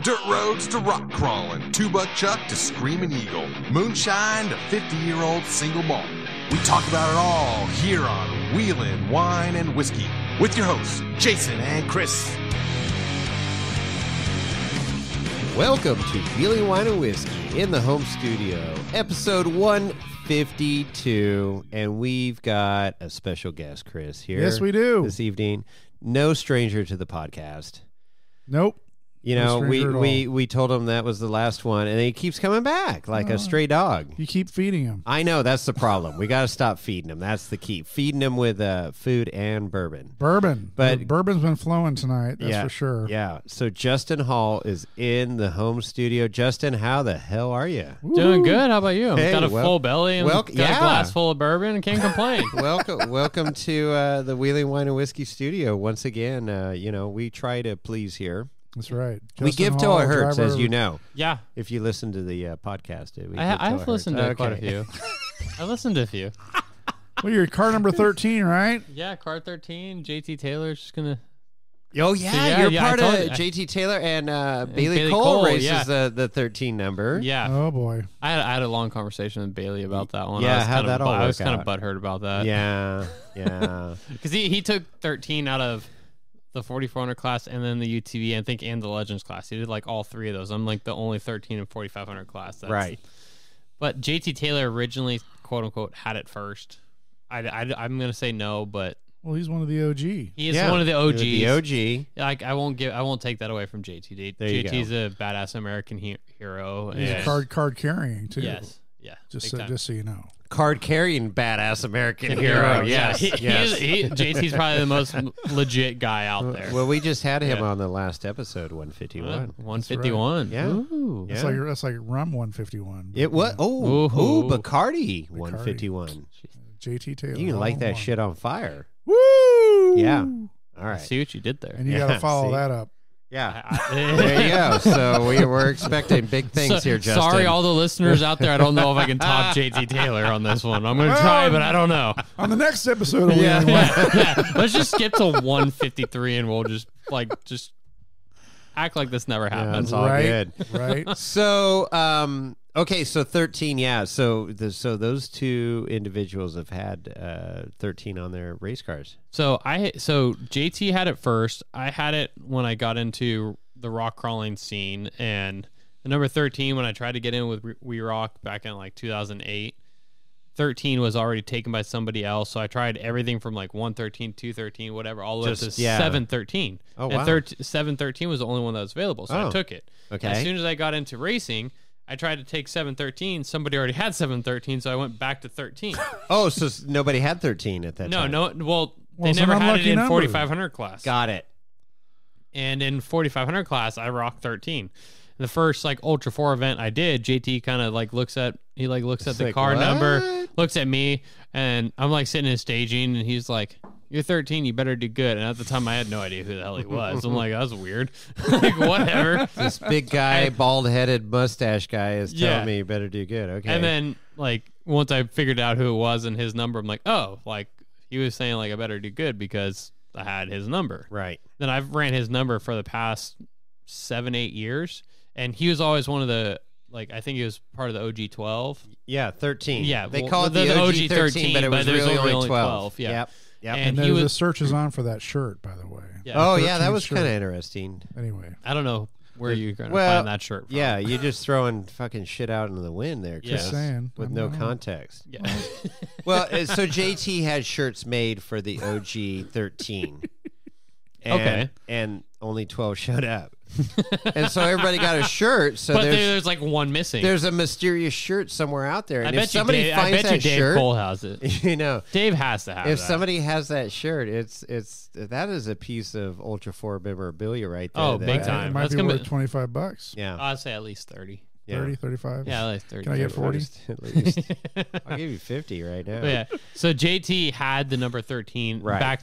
Dirt roads to rock crawling, two-buck chuck to screaming eagle, moonshine to 50-year-old single malt. We talk about it all here on Wheelin' Wine and Whiskey with your hosts, Jason and Chris. Welcome to Wheelin' Wine and Whiskey in the home studio, episode 152, and we've got a special guest, Chris, here. Yes, we do. This evening. No stranger to the podcast. Nope. You know, we told him that was the last one, and he keeps coming back like a stray dog. You keep feeding him. I know, that's the problem. We got to stop feeding him. That's the key. Feeding him with food and bourbon. But bourbon's been flowing tonight, that's for sure. Yeah. So Justin Hall is in the home studio. Justin, how the hell are you? Doing good. How about you? Hey, got a full belly and got a glass full of bourbon and can't complain. Welcome to the Wheelin' Wine and Whiskey studio once again. We try to please here. That's right. We give till it hurts, as you know. Yeah. If you listen to the podcast, I have listened to quite a few. I listened to a few. Well, you're car number 13, right? Yeah, car 13. JT Taylor's just going to... Oh, yeah, you're part of JT Taylor and Bailey Cole races the 13 number. Yeah. Oh, boy. I had a long conversation with Bailey about that one. Yeah, how'd that all work out? I was kind of butthurt about that. Yeah. Because he took 13 out of the 4400 class and then the UTV, I think, and the Legends class. He did like all three of those. I'm like the only 13 and 4500 class. Right. But JT Taylor originally, quote unquote, had it first. I'm going to say no, but... Well, he's one of the OG. He is one of the OGs. The OG. Like I won't take that away from JT. JT's a badass American hero. He's card carrying too. Yes. Yeah. Just so you know. Card carrying badass American hero. Yes. JT's probably the most legit guy out there. Well, we just had him on the last episode, 151. 151. Right. Yeah. Ooh. That's like rum 151. It was. Bacardi 151. JT Taylor. You can light that shit on fire. Woo! Yeah. All right. I see what you did there. And you got to follow that up. Yeah. There you go. So we're expecting big things here, Justin. Sorry, all the listeners out there. I don't know if I can top JT Taylor on this one. I'm going to try, but I don't know. On the next episode of Let's just skip to 153 and we'll just act like this never happened. That's all good. Right. So, okay, so 13, yeah. So those two individuals have had 13 on their race cars. So JT had it first. I had it when I got into the rock crawling scene, and the number 13 when I tried to get in with We Rock back in like 2008. 13 was already taken by somebody else, so I tried everything from like 113, 213, whatever, all the way to 713. Oh, wow. And 713 was the only one that was available, so I took it. Okay. As soon as I got into racing, I tried to take 713. Somebody already had 713, so I went back to 13. Oh, so nobody had 13 at that time? No. Well, they never had it in 4500 class. Got it. And in 4500 class, I rocked 13. The first like Ultra 4 event I did, JT kind of like looks at the car number, looks at me, and I'm like sitting in staging, and he's like, "You're 13, you better do good." And at the time, I had no idea who the hell he was. I'm like, "That's weird." Like, whatever. This big guy, bald-headed mustache guy is telling me you better do good. Okay. And then like once I figured out who it was and his number, I'm like, "Oh, like he was saying like I better do good because I had his number." Right. Then I've ran his number for the past 7-8 years. And he was always one of the, like, I think he was part of the OG 12. Yeah, 13. Yeah. They call it the OG 13, but it was really only 12. Yeah. Yep. And the search is on for that shirt, by the way. Yeah. Oh, yeah, that was kind of interesting. Anyway. I don't know where you're going to find that shirt from. Yeah, you're just throwing fucking shit out into the wind there, Chris. Just saying. With no context. Yeah. Well, so JT had shirts made for the OG 13. And only 12 showed up. And so everybody got a shirt. So but there's like one missing. There's a mysterious shirt somewhere out there. And if somebody finds that Dave shirt, Cole has it. You know, Dave has to have it. If somebody has that shirt, that is a piece of Ultra 4 memorabilia right there. Oh, big time. It might be worth $25. Yeah. I'd say at least 30. 30, 35? Yeah, at least 30. Can I get 40? At least. I'll give you 50 right now. But yeah. So JT had the number 13 back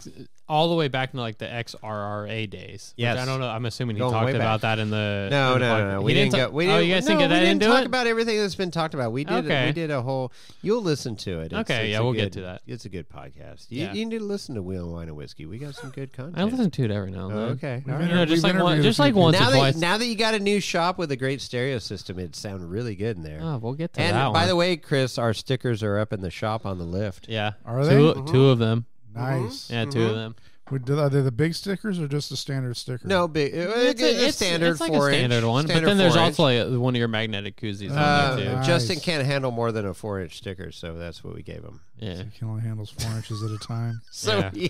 all the way back to like the XRRA days. Yes. I don't know. I'm assuming he Going way talked about back. that in the. No. We didn't go. Oh, you guys didn't get that into it? We didn't talk about everything that's been talked about. We did. Okay. We did a whole. You'll listen to it. We'll get to that. It's a good podcast. Yeah. You need to listen to Wheel and Wine and Whiskey. We got some good content. I listen to it every now and then. Okay. We've All right. interviewed- Just we've like interviewed just a like few once or Now twice. that you got a new shop with a great stereo system, it sounds really good in there. Oh, we'll get to And that one. by the way, Chris, our stickers are up in the shop on the lift. yeah, Are they? two of them? Nice. Yeah, two of them. Are they the big stickers or just the standard sticker? No, big. It's standard it's like 4-inch. a standard one, but then there's also like one of your magnetic koozies on there too. Nice. Justin can't handle more than a 4-inch sticker, so that's what we gave him. Yeah, He only handles 4 inches at a time. So Yeah.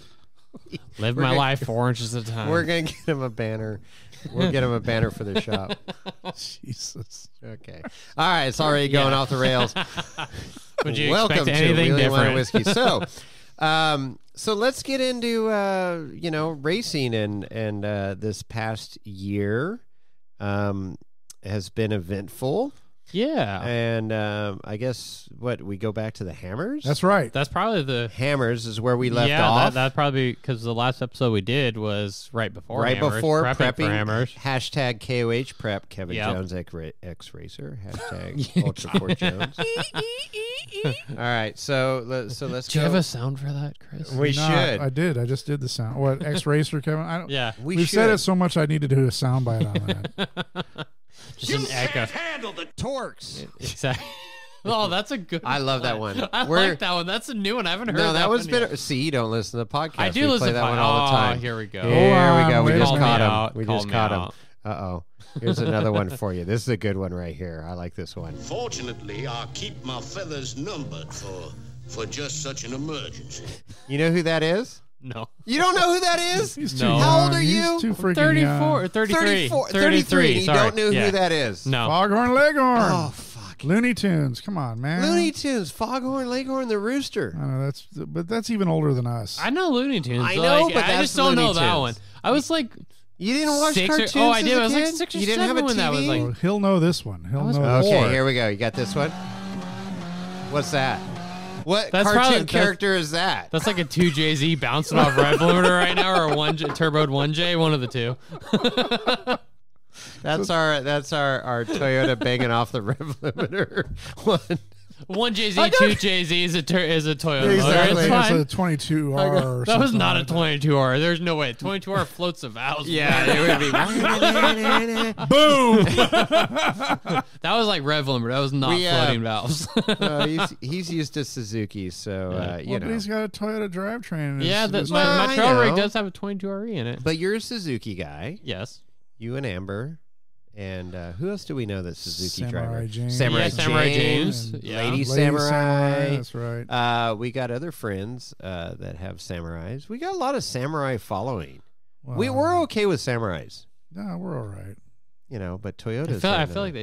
Live my life 4 inches at a time. we're gonna get him a banner. We'll get him a banner for the shop. Jesus. Okay. All right. It's already going off the rails. Would you Welcome expect to anything Wheeling Wine and different? Whiskey. So let's get into racing and this past year has been eventful. Yeah, And I guess we go back to the Hammers. That's right. that's probably the Hammers is where we left yeah. off. That probably because the last episode we did was right before Hammers, before prepping for Hammers. Hashtag KOH prep. Kevin Yep. Jones X Racer. Hashtag Ultra 4 Jones. All right, so let's Do you go. have a sound for that, Chris? We No, should. I did. I just did the sound. What, X-Racer, Kevin? I don't, Yeah, We've said it so much I need to do a sound bite on that. just an echo. handle the Torques. Exactly. Oh, that's a good. I love that one. I We're- like that one. That's a new one. I haven't heard. No, that one one's yet. been. See, you don't listen to the podcast. I do we listen play to that one all the time. Here we go. Here we go. We Wait a just minute. caught him. Out. We Call just me caught him. out. Uh-oh. Here's another one for you. This is a good one right here. I like this one. Fortunately, I keep my feathers numbered for just such an emergency. You know who that is? No. You don't know who that is? He's too No. young. How old are He's you? too freaking 34 young. or 33. 33. And you sorry. don't know Yeah. who that is? No. Foghorn Leghorn. Oh, fuck. Looney Tunes. Come on, man. Looney Tunes, Foghorn, Leghorn, the Rooster. I know but that's even older than us. I know Looney Tunes. I know, like, but I that's just don't know Looney that Tunes. one. I was like You didn't watch 6 cartoons? I as did. a I was like kid? 6 or You 7 didn't have a when that was TV? like. Oh, he'll know this one. He'll was know. Okay, Four. here we go. You got this one? What's that? What That's cartoon probably- character is that? That's like a 2JZ bouncing off Rev Limiter right now, or a turboed 1J, one of the two. That's our Toyota banging off the rev limiter one. 1JZ, 2JZ is a Toyota. Exactly. It's It's fine. a 22R or That was something not a like that. 22R. There's no way. 22R floats the valves. Yeah, it would be. Boom! That was like Rev Limiter. That was not We, floating valves. He's used to Suzuki, so you Well, but know. he's got a Toyota drivetrain. in his- yeah, his- my I trail rig know. does have a 22RE in it. But you're a Suzuki guy. Yes. You and Amber. And who else do we know that's Suzuki Samurai driver? James. Samurai, Yeah, Samurai James. James. Yeah. Lady Lady Samurai. That's right. We got other friends that have samurais. We got a lot of samurai following. Well, We're okay with samurais, No, we're all right. you know, but Toyota's. I feel like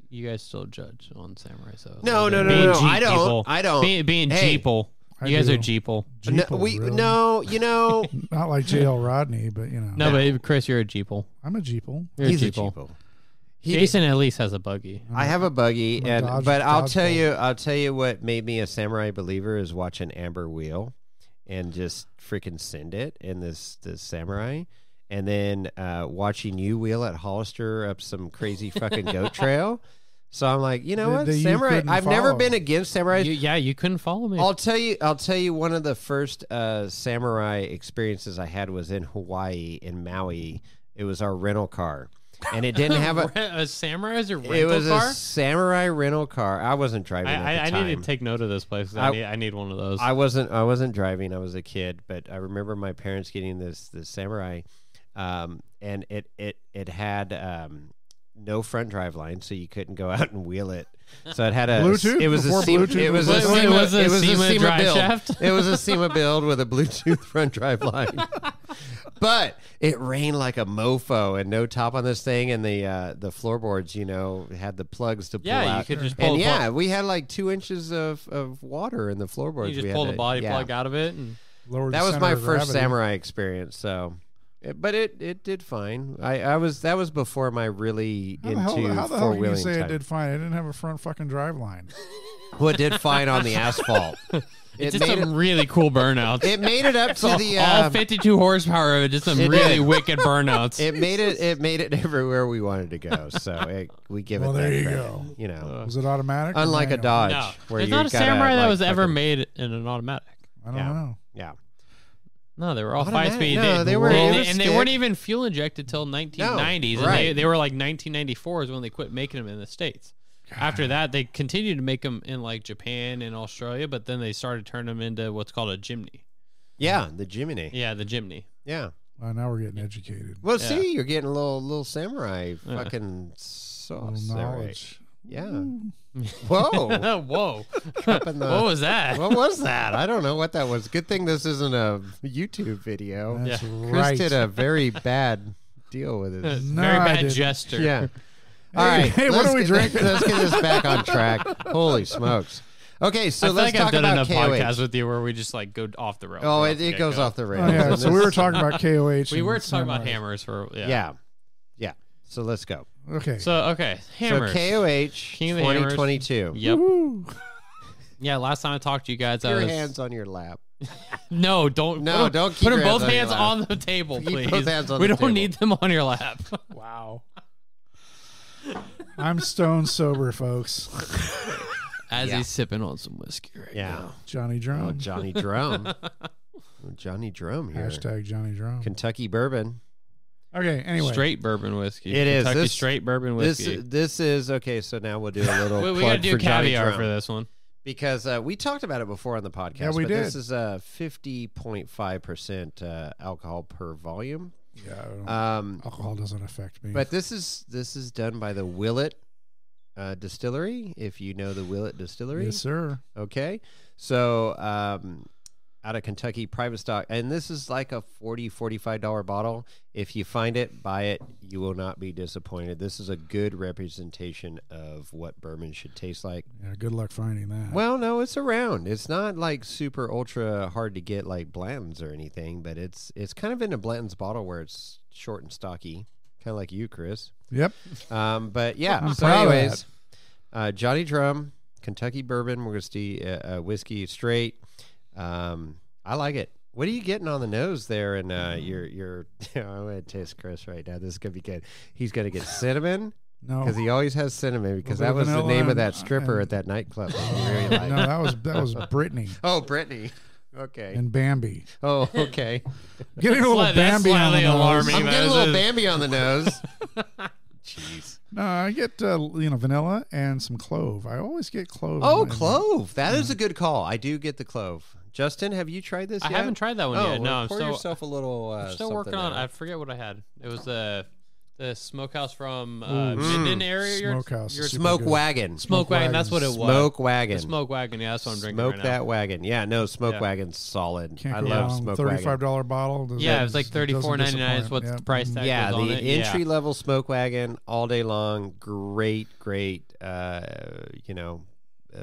you guys still judge on samurai. So No. Being Jeep I don't. people. I don't. Being Hey. Jeeple. I You guys do. are Jeeple. No, Jeeple, we really. no. You know, Not like J.L. Rodney, but you know. No, but Chris, you're a Jeeple. I'm a Jeeple. You're he's a a Jeeple. cheapo. Jason at least has a buggy. I have a buggy, I'm a but I'll Dodge tell you what made me a samurai believer is watching Amber wheel, and just freaking send it in this samurai, and then watching you wheel at Hollister up some crazy fucking goat trail. So I'm like, you know what, That you samurai. couldn't I've never follow. been against samurais. You couldn't follow me. I'll tell you one of the first samurai experiences I had was in Hawaii, in Maui. It was our rental car, and it didn't have a samurai as your rental it was car? a samurai rental car. I wasn't driving at I the time. need to take note of this place. 'Cause I need one of those. I wasn't driving. I was a kid, but I remember my parents getting this samurai, and it had no front drive line, so you couldn't go out and wheel it. So it had a Bluetooth? It was Before a SEMA, Bluetooth it was was a a thing? SEMA, It was a it was a SEMA SEMA drive build. shaft? It was a SEMA build with a Bluetooth front drive line. But it rained like a mofo, and no top on this thing, and the floorboards, you know, had the plugs to pull Yeah, you out. could just pull and the yeah, plug. we had like 2 inches of water in the floorboards. You just We had pull the to- body yeah. plug out of it. And Lower the That was center my of first gravity. samurai experience. So, But it did fine. That was before my really How into the hell four can you wheeling say type. it did fine? It didn't have a front fucking drive line. Well, it did fine on the asphalt. It did some really cool burnouts. It made it up to the all 52 horsepower of it. Just some really wicked burnouts. It made it everywhere we wanted to go. So we give it. There that you credit, go. You know, Was it automatic? or unlike a manual? Dodge, No, where there's you not a gotta, Samurai that like, was ever fucking- made in an automatic. I don't know. Yeah. No, they were all Automatic? 5-speed. No, they were- it was and they stick. weren't even fuel injected till 1990s. No, and right. they were like 1994 is when they quit making them in the States. After that, they continued to make them in like Japan and Australia, but then they started turning them into what's called a Jimny. Yeah, the Jimny. Yeah, the Jimny. Yeah. Well, now we're getting educated. Well, Yeah. see, you're getting a little samurai fucking sauce. Little there, right? knowledge. Yeah. Whoa. Whoa. Up in the- What was that? What was that? I don't know what that was. Good thing this isn't a YouTube video. That's Yeah. Chris right. did a very bad deal with it. No, Very I bad didn't. gesture. Yeah. All right. hey, what let's are we get- drinking? Let's get this back on track. Holy smokes. Okay, so I feel let's like I've talk done about enough KOH. podcasts with you where we just like go off the rails. Oh, right it off the goes get-go. off the Oh, rails. yeah, And so we this- were talking about KOH. We and were talking about Samurai. hammers for Yeah. So let's go. Okay. So okay, hammers. So KOH King of the hammers. 2022. Yep. Woo. Yeah, last time I talked to you guys, I Your was hands on your lap. no, don't Don't keep put your them both hands hands on on your the table, Keep please. both hands on we the don't table. need them on your lap. Wow. I'm stone sober, folks. As Yeah. he's sipping on some whiskey right Yeah. now. Johnny Oh, Drum. Johnny Drum. Johnny Drum here. Hashtag Johnny Drum. Kentucky bourbon. Okay, anyway. Straight bourbon whiskey. It is. Kentucky This- straight bourbon whiskey. This is okay. So now we'll do a little. we plug got to do for Johnny caviar Drum. for this one. Because we talked about it before on the podcast. Yeah, we but did. This is 50.5% alcohol per volume. Yeah, I don't- Um, alcohol doesn't affect me. but this is done by the Willet Distillery. If you know the Willet Distillery, yes, sir. okay. So out of Kentucky, private stock, and this is like a $45 bottle. If you find it, buy it. You will not be disappointed. This is a good representation of what bourbon should taste like. Yeah, good luck finding that. Well, no, it's around. It's not like super ultra hard to get like Blanton's or anything, but it's kind of in a Blanton's bottle where it's short and stocky, kind of like you, Chris. Yep. But yeah. I'm So, proud of anyways, Johnny Drum, Kentucky bourbon. We're gonna see whiskey straight. I like it. What are you getting on the nose there? And your I'm gonna taste Chris right now. This is gonna be good. He's gonna get cinnamon. No. Because he always has cinnamon. Because Little that was bit the vanilla name of and- that stripper at that nightclub. That you really liked. No, that was Brittany Oh, Brittany. Okay. and Bambi. Oh, okay. Getting a little That's Bambi on the slightly nose. alarming. I'm man. getting a This little is- Bambi on the nose. Jeez. No, I get vanilla and some clove. I always get clove. Oh, in my- clove. That is a good call. I do get the clove. Justin, have you tried this I yet? haven't tried that one Oh, yet. No, I'm pour still yourself a little. I'm still something working on. there. I forget what I had. It was the smokehouse from Minden area. Smokehouse. Your Super Smoke good. wagon. smoke wagon. That's what it was. Smoke wagon. The smoke wagon. Yeah, that's what I'm drinking Smoke right that now. wagon. Yeah, no, smoke Yeah. wagon's solid. Can't I go love wrong. smoke $35 wagon. bottle. Does Yeah, that- it was like doesn't $34.99 is disappoint. what Yep. the price tag Yeah, was on the it. entry level smoke wagon all day long. Great,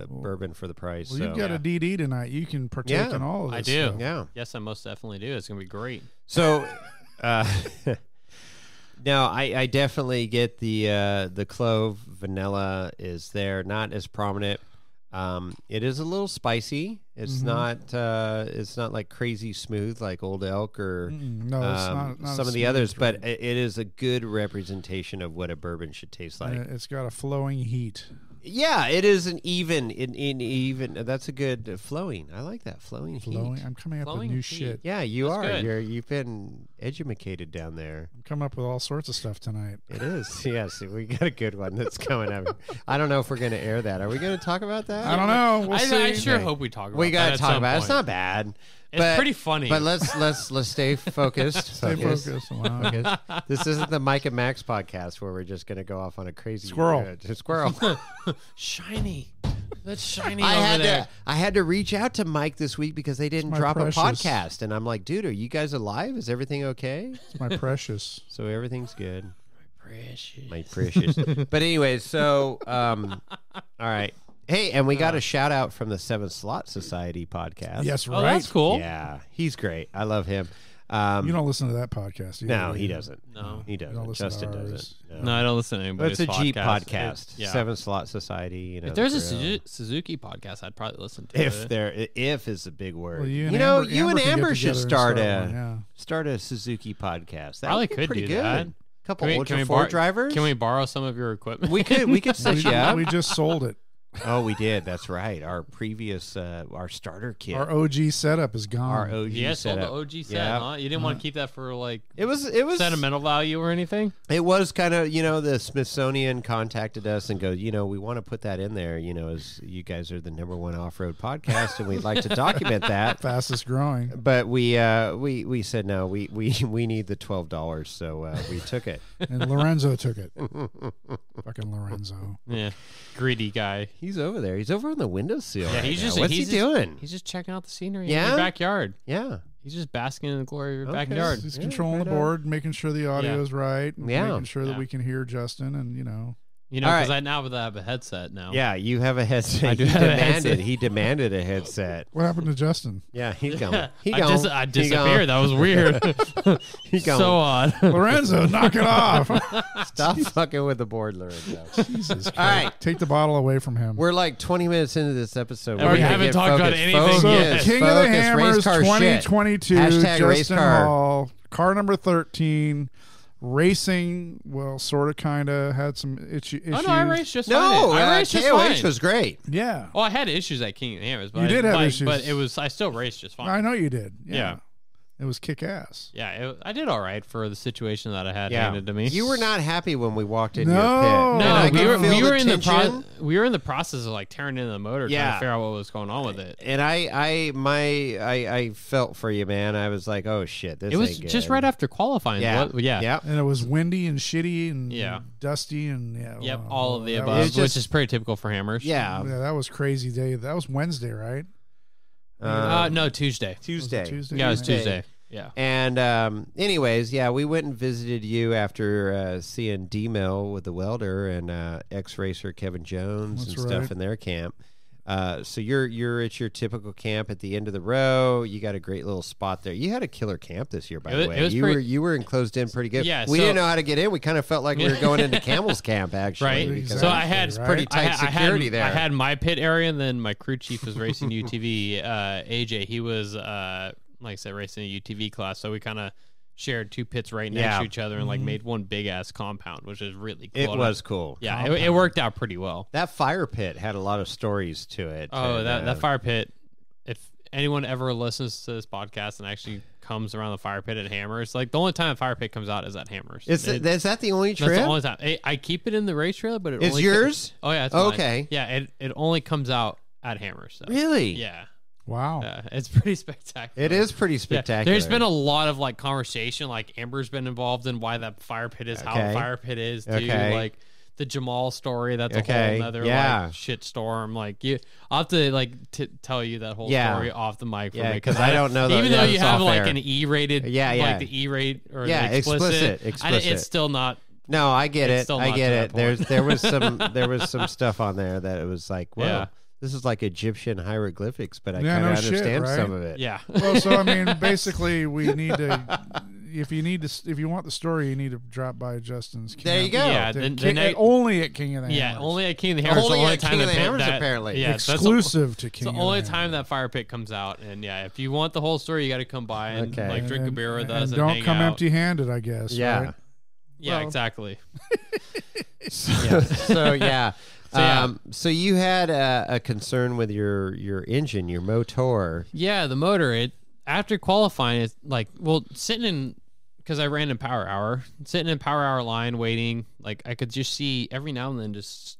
bourbon for the price. Well, so. you've got a DD tonight. You can partake Yeah, in all of this. I do. stuff. Yeah. Yes, I most definitely do. It's gonna be great. So, no, I definitely get the clove. Vanilla is there, not as prominent. It is a little spicy. It's not like crazy smooth like Old Elk or No, it's not some of the smooth others, drink. but it is a good representation of what a bourbon should taste like. It's got a flowing heat. Yeah, it is an even. That's a good flowing. I like that flowing heat. I'm coming up Flowing with new heat. shit. Yeah, you That's are. good. You've been educated down there. I'm coming up with all sorts of stuff tonight. It is. Yes, we got a good one that's coming up. I don't know if we're going to air that. Are we going to talk about that? I don't know. We'll see. I sure Okay. hope we talk about. We got that to at talk some about it. It's point. not bad. It's pretty funny. But let's stay focused. Stay focused. Wow. Focus. This isn't the Mike and Max podcast where we're just going to go off on a crazy Squirrel. Squirrel. Shiny. That's shiny I over had there. to reach out to Mike this week because they didn't my drop precious. a podcast, and I'm like, dude, are you guys alive? Is everything okay? It's my precious. So everything's good. Precious. My precious. But anyways, so all right. Hey, and we got a shout out from the Seven Slot Society podcast. Yes, Oh, right. that's cool. Yeah, he's great. I love him. You don't listen to that podcast either. No, he doesn't. No. He doesn't. don't listen to Justin ours. doesn't. No, I don't listen to But anybody's it's a Jeep podcast. podcast. Yeah. 7 Slot Society. You know, If there's a the grill. Suzuki podcast, I'd probably listen to it. If is a big word. Well, you and and Amber should start one, start a Suzuki podcast. That Probably would be could pretty do good. that. Couple Can Ultra we 4 drivers. Can we borrow some of your equipment? We could set you up. We just sold it. Oh, we did. That's right. Our previous our starter kit. Our OG setup is gone. Our OG Yeah, sold the setup. OG set, Yeah. huh? You didn't want to keep that for like It was sentimental value or anything? It was kind of, the Smithsonian contacted us and goes, we want to put that in there, as you guys are the #1 off-road podcast and we'd like to document that. Fastest growing. But we said no, we need the $12, so we took it. And Lorenzo took it. Fucking Lorenzo. Yeah, greedy guy. He's over there. He's over on the windowsill. Yeah, right he's now. just What's he's he just- doing? He's just checking out the scenery in Yeah? your backyard. Yeah. He's just basking in the glory of your Okay. backyard. He's Yeah, controlling right the on. board, making sure the audio is right, and Yeah. making sure that Yeah. we can hear Justin, and You know, All because right. I now have a headset now. Yeah, you have a headset. I do He have a demanded. headset. He demanded a headset. what happened to Justin? Yeah, he's gone. He I, gone. I He disappeared. That gone. was weird. He gone. So odd. Lorenzo, knock it off. Stop fucking with the board, Lorenzo. Jesus Christ. All right. Take the bottle away from him. We're like 20 minutes into this episode. And we gotta haven't get talked about focused. anything So, yet. Focus, King of the focus, Hammers race car shit. 2022, Hashtag race Justin car. Hall, car number 13. Racing, well, sort of, kind of had some issues. Oh no, I raced just No, fine. I raced just KOH fine. was great. Yeah, Well, I had issues at King of the Hammers, but You did have issues. But I still raced just fine. I know you did. Yeah. It was kick ass. Yeah, I did all right for the situation that I had Yeah. handed to me. You were not happy when we walked into No. your pit. No, And I we could were, feel we were in the tension. we were in the process of like tearing in the motor, trying Yeah. to figure out what was going on with it. And I felt for you, man. I was like, oh shit, this It was ain't good. just right after qualifying. Yeah. Yeah. Yeah. And it was windy and shitty and Yeah. dusty and Yep. well, All of the that above, was- It's just- which is pretty typical for Hammers. Yeah. yeah, that was crazy day. That was Wednesday, right? No, Tuesday. Tuesday. Was it Tuesday? Yeah, it was Tuesday. Tuesday. Yeah. And anyways, yeah, we went and visited you after seeing D-Mill with the welder and ex-racer Kevin Jones That's and stuff right. in their camp. So you're at your typical camp at the end of the row. You got a great little spot there. You had a killer camp this year, by It the was- way. it was You pretty- were you were enclosed in pretty good. Yeah, we so- didn't know how to get in. We kind of felt like we were going into Camel's camp, actually. Right. because So I had Exactly, pretty right? tight security there. I had my pit area, and then my crew chief was racing UTV. AJ, he was like I said, racing a UTV class. So we kind of shared two pits right next Yeah. to each other and like made one big ass compound, which is really cool. It was cool. Yeah, it worked out pretty well. That fire pit had a lot of stories to it. Oh, and, that fire pit. If anyone ever listens to this podcast and actually comes around the fire pit at Hammers, like the only time a fire pit comes out is at Hammers. Is that the only trip? That's the only time. I keep it in the race trailer, but it It's only yours? Oh yeah, it's mine. Okay. Yeah, it only comes out at Hammers. So. Really? Yeah. Wow. It's pretty spectacular. It is pretty Yeah, spectacular. there's been a lot of like conversation, like Amber's been involved in why that fire pit is how Okay. a fire pit is, dude. Okay. Like the Jamal story, that's a Okay. whole other Yeah. like shit storm. Like I'll have to like tell you that whole Yeah. story off the mic. Yeah, me, 'cause I don't know that- Even yeah, though you it's have off like air. an E-rated, Yeah, yeah. like the E-rate or Yeah, the explicit, explicit. it's still not. No, I get It's it. still I not get to it. that point. There was some stuff on there that it was like, well, Yeah. this is like Egyptian hieroglyphics, but I Yeah, kind of no shit, understand right? some of it. Yeah. Well, so I mean, basically, we need to. If you want the story, you need to drop by Justin's camp. There you go. Yeah, Only at King of the Yeah, Hammers. only at King of the Hammers. Only the only at time King of that the pit- Hammers, that- apparently. Yeah, that's the- exclusive to King. It's the of only the time Hammers. that fire pit comes out, and yeah, if you want the whole story, you got to come by and Okay. like drink a And- beer with and us and don't hang come out. empty-handed, I guess. Yeah. right? Yeah, Well- exactly. So yeah. yeah. So you had a concern with your engine, your motor. Yeah, the motor. It after qualifying, it's like sitting in because I ran in power hour, sitting in power hour line waiting. Like I could just see every now and then just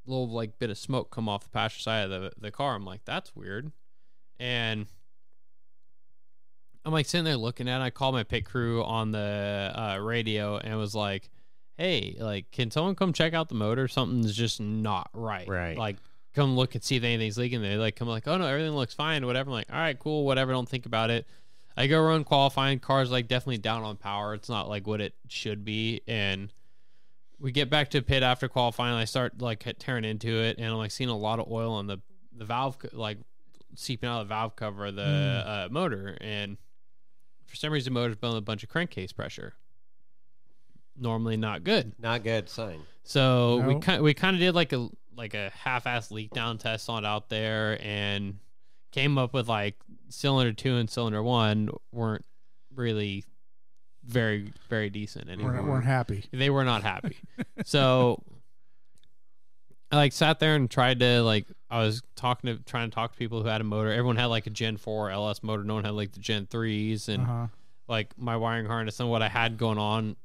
a little like bit of smoke come off the passenger side of the car. I'm like, that's weird, and I'm like sitting there looking at it. I called my pit crew on the radio and was like, hey, like, can someone come check out the motor? Something's just not right. Right. Like, come look and see if anything's leaking. They like come like, oh no, everything looks fine, whatever. I'm like, all right, cool, whatever. Don't think about it. I go run qualifying. Car's like definitely down on power. It's not like what it should be. And we get back to pit after qualifying. I start like tearing into it, and I'm like seeing a lot of oil on the valve, like seeping out of the valve cover of the motor. And for some reason, motor's building a bunch of crankcase pressure. Normally not good. Not good sign. So Nope. we kind of did like a half-ass leak down test on it out there, and came up with like cylinder 2 and cylinder 1 weren't really very, very decent anymore. Weren't happy. They were not happy. So I like sat there and tried to I was trying to talk to people who had a motor. Everyone had like a Gen 4 LS motor. No one had like the Gen 3s, and like my wiring harness and what I had going on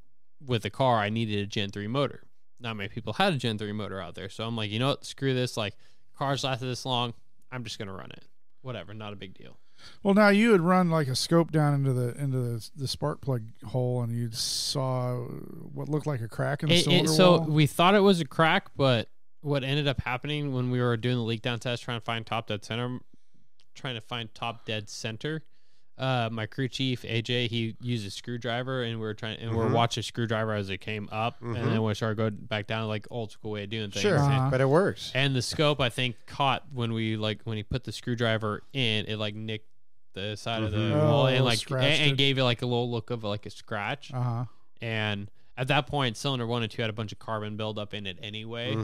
with the car, I needed a Gen 3 motor. Not many people had a Gen 3 motor out there. So I'm like, you know what? Screw this. Like, cars lasted this long. I'm just going to run it. Whatever. Not a big deal. Well, now you had run like a scope down into the spark plug hole, and you saw what looked like a crack in the cylinder so wall. we thought it was a crack, but what ended up happening when we were doing the leak down test, trying to find top dead center, my crew chief AJ, he used a screwdriver, and we're watching a screwdriver as it came up, and then we started going back down, like old school way of doing things. Sure, but it works. And the scope, I think, caught when he put the screwdriver in, it like nicked the side of the wall, and like and gave it like a little look of like a scratch. And at that point, cylinder 1 and 2 had a bunch of carbon buildup in it anyway,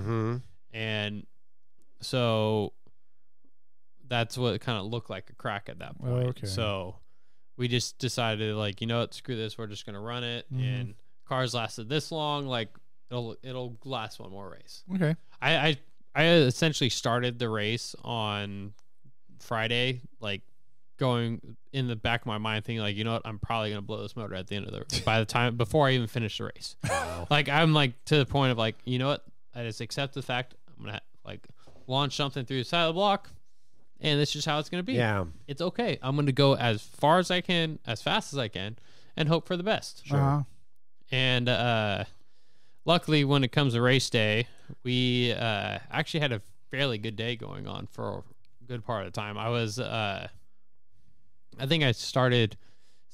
and so that's what it kind of looked like, a crack at that point. Okay. So we just decided, like, you know what, screw this, we're just gonna run it. And cars lasted this long, like it'll last one more race. Okay. I essentially started the race on Friday, like going in the back of my mind thinking, like, you know what, I'm probably gonna blow this motor at the end of before I even finish the race. Like, I'm like to the point of like, you know what, I just accept the fact I'm gonna like launch something through the side of the block, and this is just how it's gonna be. Yeah, it's okay. I'm gonna go as far as I can, as fast as I can, and hope for the best. And luckily, when it comes to race day, we actually had a fairly good day going on for a good part of the time. I was I think I started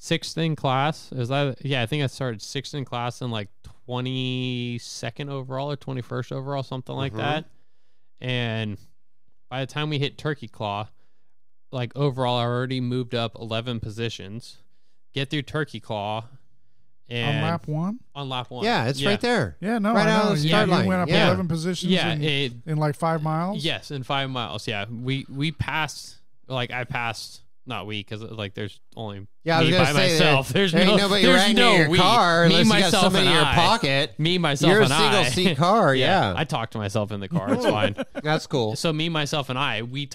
6th in class. I think I started 6th in class and like 22nd overall or 21st overall, something like that. And by the time we hit Turkey Claw, like overall, I already moved up 11 positions. Get through Turkey Claw. And on lap 1? On lap 1. Yeah, it's right there. Yeah, no, right I out know. of the start line. You went up 11 positions in like 5 miles? Yes, in 5 miles. Yeah, we passed, like I passed, not we, because like there's only me by myself. There's ain't nobody riding in your car unless you got somebody in your pocket. Me, myself, You're and I. You're a single seat car, yeah. I talked to myself in the car. It's fine. That's cool. So me, myself, and I, we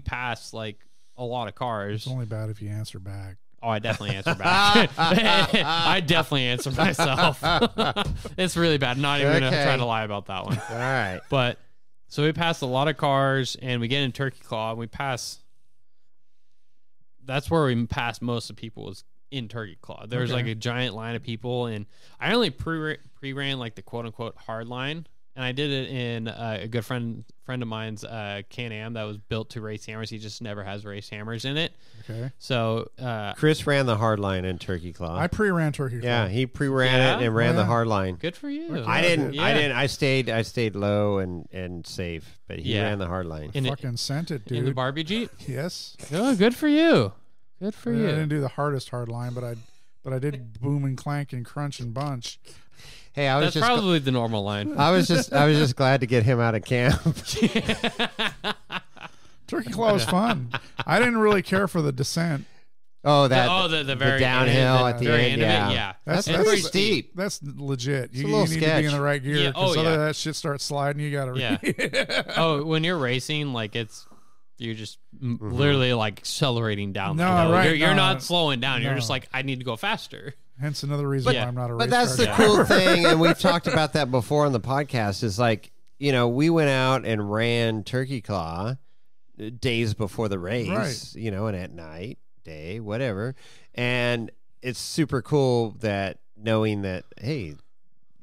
passed like a lot of cars. It's only bad if you answer back. Oh, I definitely answer back. I definitely answer myself. It's really bad. Not even going to try to lie about that one. All right. But so we passed a lot of cars, and we get in Turkey Claw, and we pass. That's where we passed most of the people, was in Turkey Claw. There was like a giant line of people, and I only pre-ran like the quote-unquote hard line. And I did it in a good friend of mine's Can-Am that was built to race hammers. He just never has race hammers in it. Okay. So Chris ran the hard line in Turkey Claw. I pre-ran Turkey Claw. Yeah, he pre-ran it and ran the hard line. Good for you. I didn't. I stayed low and safe, but he ran the hard line. Fucking sent it, dude. In the Barbie Jeep? Yes. Oh, good for you. Good for you. I didn't do the hardest hard line, but I did boom and clank and crunch and bunch. Hey, that's probably the normal line. I was just glad to get him out of camp. Turkey Claw was fun. I didn't really care for the descent. Oh, the very downhill at the end. Yeah, that's pretty steep. That's legit. You need to be in the right gear, because that shit starts sliding. You got to. Yeah. When you're racing, like you're just literally like accelerating down. No, right. You're not slowing down. You're just like, I need to go faster. Hence another reason why I'm not a race car. But that's the cool thing, and we've talked about that before on the podcast, is like, we went out and ran Turkey Claw days before the race, and at night, day, whatever. And it's super cool that knowing that, hey,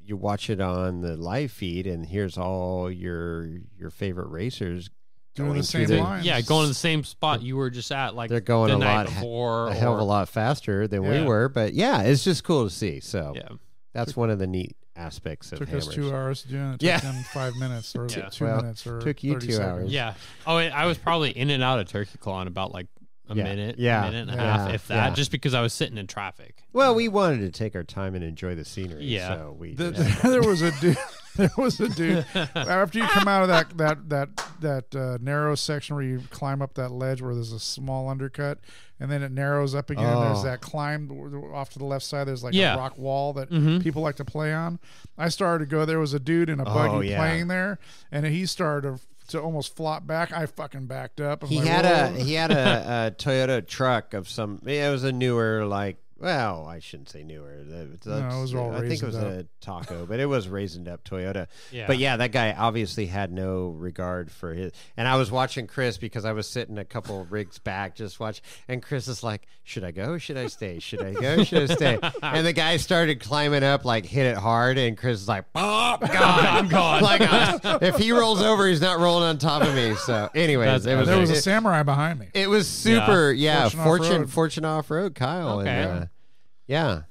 you watch it on the live feed, and here's all your favorite racers doing the same lines. Yeah, going to the same spot you were just at, like they're going the night before, a hell of a lot faster than we were. But yeah, it's just cool to see. So that's one of the neat aspects of hammers. Took us 2 hours to do it. It took them 5 minutes or 2 minutes or took you 30 2 seconds. hours. Yeah. Oh, I was probably in and out of Turkey Claw in about like a minute and a Yeah. half, if that, Yeah. just because I was sitting in traffic. Well, we wanted to take our time and enjoy the scenery. Yeah. So we There was a dude. There was a dude. After you come out of that narrow section where you climb up that ledge where there's a small undercut, and then it narrows up again. Oh. There's that climb off to the left side. There's like Yeah. a rock wall that people like to play on. I started to go. There was a dude in a buggy yeah. playing there, and he started to almost flop back. I fucking backed up. I'm He like, had "Whoa." he had a Toyota truck of some. It was a newer, like, well, I shouldn't say newer. it was all I think it was raisined a Taco, but it was raisined up Toyota. Yeah. But yeah, that guy obviously had no regard for his. And I was watching Chris because I was sitting a couple rigs back, just watch. And Chris is like, "Should I go? Should I stay? Should I go? Should I stay?" And the guy started climbing up, like hit it hard, and Chris is like, "Oh God, I'm gone!" Like if he rolls over, he's not rolling on top of me. So, anyways, it was There was a samurai behind me. it was super, Fortune Fortune off-road, Kyle. Okay. And, yeah.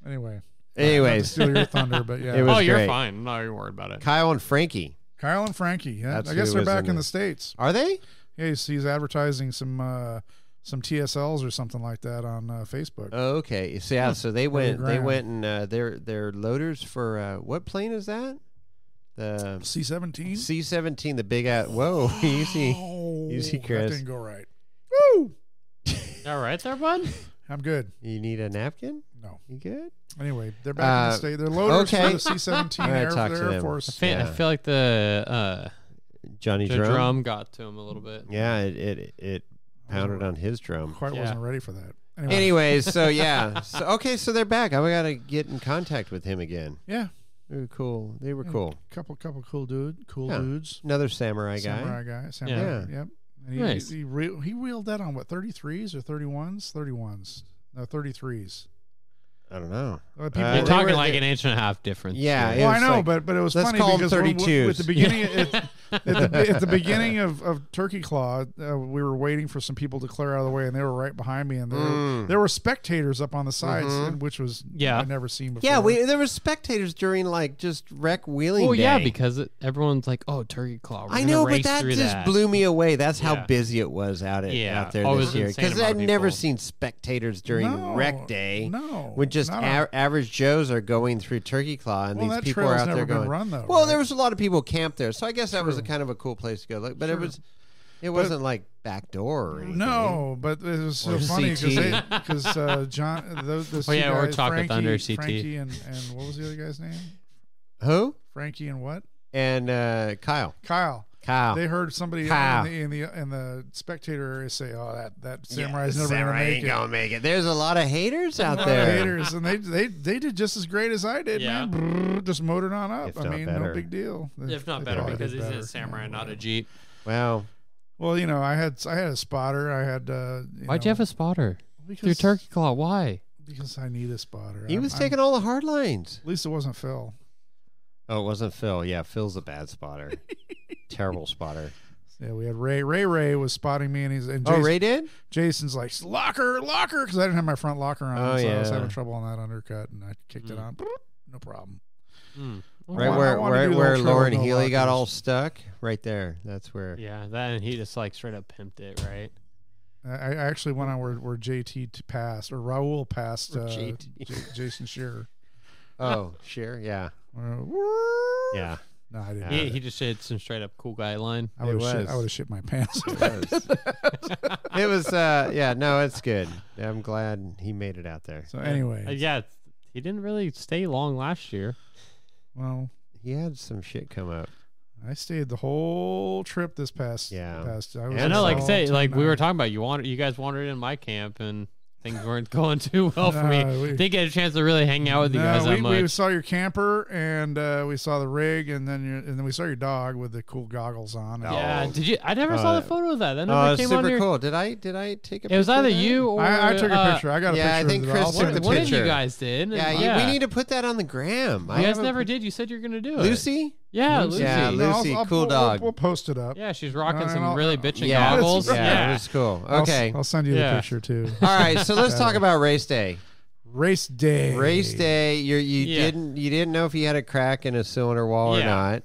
Anyway. Anyways. Not to steal your thunder, but yeah. It was You're great. fine. I'm not even worried about it. Kyle and Frankie. Kyle and Frankie. Yeah, That's I guess who they're was back in in the- the States. Are they? Yeah, he's advertising some TSLs or something like that on Facebook. Oh, okay. So yeah, so they went Grand. and they're loaders for what plane is that? The C-17. C-17, the big out. Whoa, easy. Easy, Chris. That didn't go right. Woo! All right there, bud? I'm good. You need a napkin? No. You good? Anyway, they're back in the state. They're loaders okay. for the C-17 I'm gonna Air, talk to Air them. Force. I Yeah. feel like the Johnny drum. Drum? Got to him a little bit. Yeah, it pounded on his drum. Quite Yeah. wasn't ready for that. Anyways, so yeah. So they're back. I got to get in contact with him again. Yeah. They were cool. They were cool. Couple cool Yeah. dudes. Another samurai guy. Samurai guy. Samurai. Yeah. Yep. And Nice. he wheeled that on what, 33s or 31s? 31s. No, 33s. I don't know. People- They You're were- talking like an inch and a half difference. Yeah, here. it Well, I was know, like- but it was let's funny call 'em because when 32s. at the beginning at the beginning of Turkey Claw, we were waiting for some people to clear out of the way, and they were right behind me, and there were spectators up on the sides, which was I'd never seen before. Yeah, there were spectators during like just rec wheeling Well, day. yeah, because everyone's like, "Oh, Turkey Claw." We're I gonna know, but race that through just that. blew me away. That's how Yeah. busy it was out there Oh, it this was year. insane Because amount I'd of never people. seen spectators during No, rec day. no, when just not on- average Joes are going through Turkey Claw, and Well, these that people are trail's out there never been going. run, though, well, right? there was a lot of people camped there, so I guess that was a True. kind of a cool place to go. Like, but it True. was. It wasn't like backdoor or anything. No, but it was so Or funny CT. because John, those Oh, two yeah, or guys, Talk of Frankie, Thunder, CT. Frankie and what was the other guy's name? Who? Frankie and what? And Kyle. Kyle. Kyle. They heard somebody Kyle. in the spectator area say, "Oh, that samurai's Yeah, never samurai gonna make ain't it." gonna make it. There's a lot of haters out A lot of there. haters, and they did just as great as I did, Yeah. man. Brrr, just motored on up. If I not mean, better. no big deal. If not They better, probably because did he's better. a samurai, Yeah, not a whatever. Jeep. Well, Well, I had a spotter. I had. Why'd you have a spotter? Through because Turkey Claw, why? because I need a spotter. he was taking all the hard lines. At least it wasn't Phil. Oh, it wasn't Phil. Yeah, Phil's a bad spotter. Terrible spotter. Yeah, we had Ray. Ray was spotting me, and Oh, Ray did? Jason's like locker, because I didn't have my front locker on, Oh, so I was yeah. having trouble on that undercut, and I kicked it on. No problem. Mm. Right I where wanna do the where whole Lauren trail, no Healy got lockers. all stuck? Right there. That's where. Yeah, that and he just like straight up pimped it, right? I actually went on where JT passed, or Raul passed Where JT. Jason Shearer. Oh, sure. Yeah. Yeah. No, I didn't. He just did some straight up cool guy line. I would was. have shit my pants. It was. Yeah. No, it's good. I'm glad he made it out there. So anyway, Yeah, he didn't really stay long last year. well, He had some shit come up. I stayed the whole trip this past. Yeah. Past, I, And I know, like I all say, like we were 10-9. talking about, you guys wandered in my camp and things weren't going too well for me. No, we- Didn't get a chance to really hang out with you guys that we much. saw your camper, and we saw the rig, and then we saw your dog with the cool goggles on. And Yeah, did you? I never saw the photo of that. That never Oh, it's came on super your. cool. Did I take a picture? It was either of that? you or I took a picture. I got a yeah, I picture. think of Chris I'll took send the it to One you. of you picture. guys did. Yeah, we need to put that on the gram. You guys never did. You said you were gonna do it. Lucy? Yeah, Lucy. Yeah, Lucy, cool dog. We'll post it up. Yeah, she's rocking And some I'll- really bitchin' Yeah, goggles. right. yeah, it was cool. Okay. I'll send you Yeah. the picture too. All right, so let's talk about race day. Race day. Race day. You Yeah. didn't know if you had a crack in a cylinder wall or Yeah. not.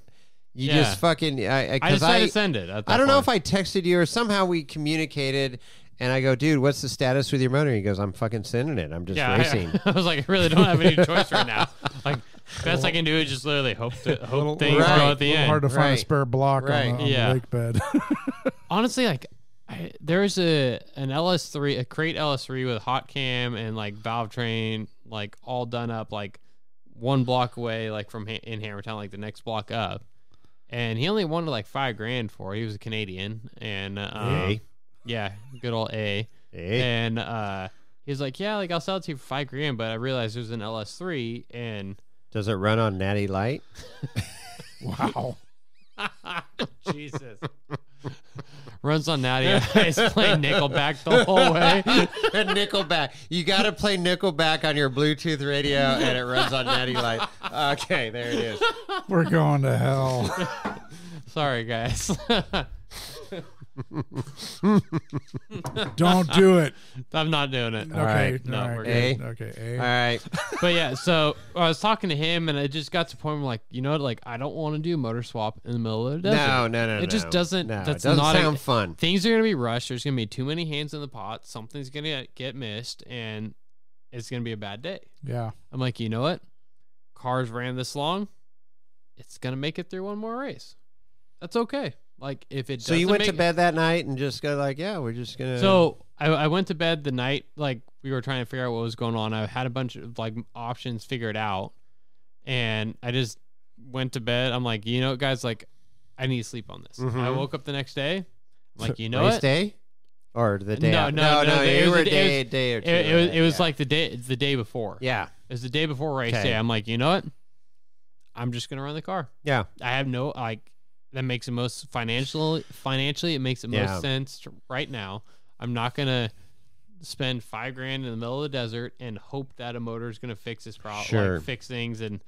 You Yeah. just fucking I because decided to send it. At that I don't know if point. I texted you or somehow we communicated, And I go, dude, what's the status with your motor? He goes, I'm fucking sending it. I'm just racing. I was like, I really don't have any choice right now. Like, best I can do is just literally hope things go at the end. Hard to find a spare block on the lake bed. Honestly, like, there's an LS3, a crate LS3 with hot cam and like valve train, like all done up, like one block away, like from in Hammertown, like the next block up. And he only wanted like $5,000 for it. He was a Canadian, and yeah, good old A. And he was like, yeah, like I'll sell it to you for $5,000, but I realized it was an LS3, and does it run on Natty Light? Wow. Jesus. Runs on Natty Ice, playing Nickelback the whole way. Nickelback. You got to play Nickelback on your Bluetooth radio, and it runs on Natty Light. Okay, there it is. We're going to hell. Sorry, guys. Don't do it. I'm not doing it. Okay. All right. No, we're good. Okay. All right. But yeah, so I was talking to him, and it just got to the point where, like, you know, like I don't want to do motor swap in the middle of the desert. No. It just doesn't. No, that's it doesn't not sound fun. Things are gonna be rushed. There's gonna be too many hands in the pot. Something's gonna get missed, and it's gonna be a bad day. Yeah. I'm like, you know what? Cars ran this long. It's gonna make it through one more race. That's okay. Like if it. So you went to bed that night and just go like, yeah, we're just gonna. So I went to bed the night like we were trying to figure out what was going on. I had a bunch of like options figured out, and I just went to bed. I'm like, you know, guys, like I need to sleep on this. I woke up the next day. I'm like, you know race what? Day or the day? No. You were a day or two. It was like the day before. Yeah, it was the day before race day. I'm like, you know what? I'm just gonna run the car. Yeah, I have no like. That makes the most financially. It makes the most sense right now. I'm not gonna spend $5,000 in the middle of the desert and hope that a motor is gonna fix this problem, like fix things, and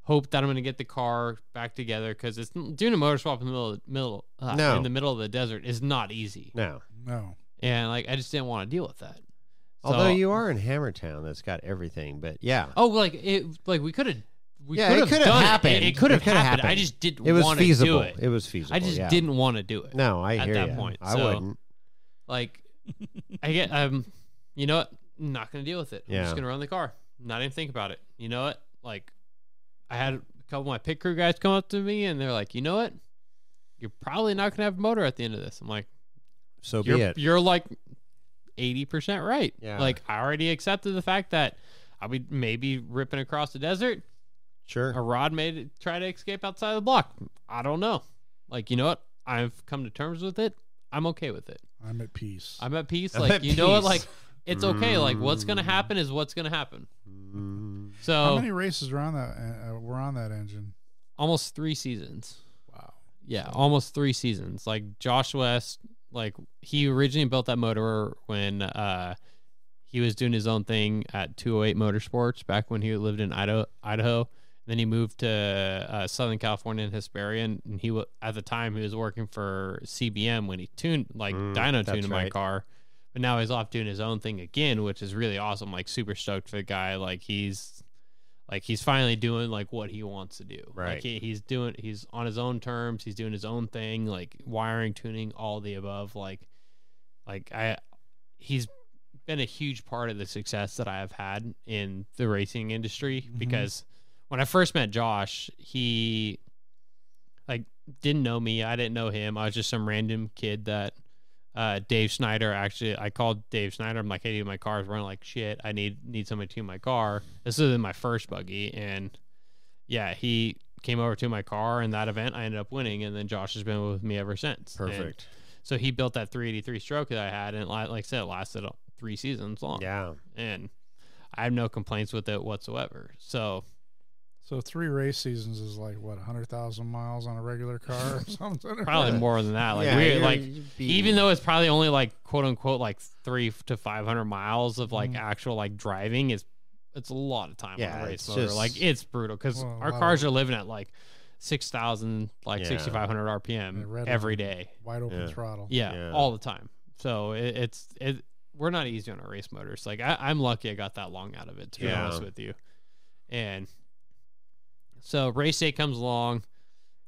hope that I'm gonna get the car back together. Because it's doing a motor swap in the middle of the desert is not easy. No. And like I just didn't want to deal with that. Although you are in Hammertown, that's got everything. But yeah. Oh, like we could have. It could have happened. It could have happened. I just didn't want to do it. It was feasible. I just didn't want to do it. No, I hear you. At that point. I wouldn't. Like, I get, you know what? I'm not going to deal with it. I'm just going to run the car. Not even think about it. You know what? Like, I had a couple of my pit crew guys come up to me, and they're like, you know what? You're probably not going to have a motor at the end of this. I'm like, so be it. You're like 80% right. Yeah. Like, I already accepted the fact that I'll be maybe ripping across the desert. Sure. A rod may try to escape outside the block. I don't know. Like, you know what? I've come to terms with it. I'm okay with it. I'm at peace. Like, you know what? Like, it's okay. Like, what's going to happen is what's going to happen. So, how many races were on that engine? Almost 3 seasons. Wow. Yeah, almost 3 seasons. Like, Josh West, like, he originally built that motor when he was doing his own thing at 208 Motorsports back when he lived in Idaho. Then he moved to Southern California in Hesperia, and he at the time he was working for CBM when he tuned dyno tuned my car. But now he's off doing his own thing again, which is really awesome. Like super stoked for the guy. Like he's finally doing like what he wants to do. Right. Like he's on his own terms. He's doing his own thing. Like wiring, tuning, all the above. He's been a huge part of the success that I have had in the racing industry because when I first met Josh, he like didn't know me. I didn't know him. I was just some random kid that Dave Snyder I called Dave Snyder. I'm like, hey, dude, my car's running like shit. I need somebody to tune my car. This is my first buggy, and yeah, he came over to my car, and that event I ended up winning, and then Josh has been with me ever since. Perfect. And so he built that 383 stroke that I had, and like I said, it lasted 3 seasons long. Yeah, and I have no complaints with it whatsoever. So 3 race seasons is like what 100,000 miles on a regular car or something. Probably more than that. Like even though it's probably only like quote unquote like 300 to 500 miles of like actual like driving, it's a lot of time on a race motor. Like it's brutal because our cars are living at like 6,000 like 6,500 RPM every day, wide open throttle. Yeah, all the time. So we're not easy on our race motors. Like I'm lucky I got that long out of it, to be honest with you. And so race day comes along,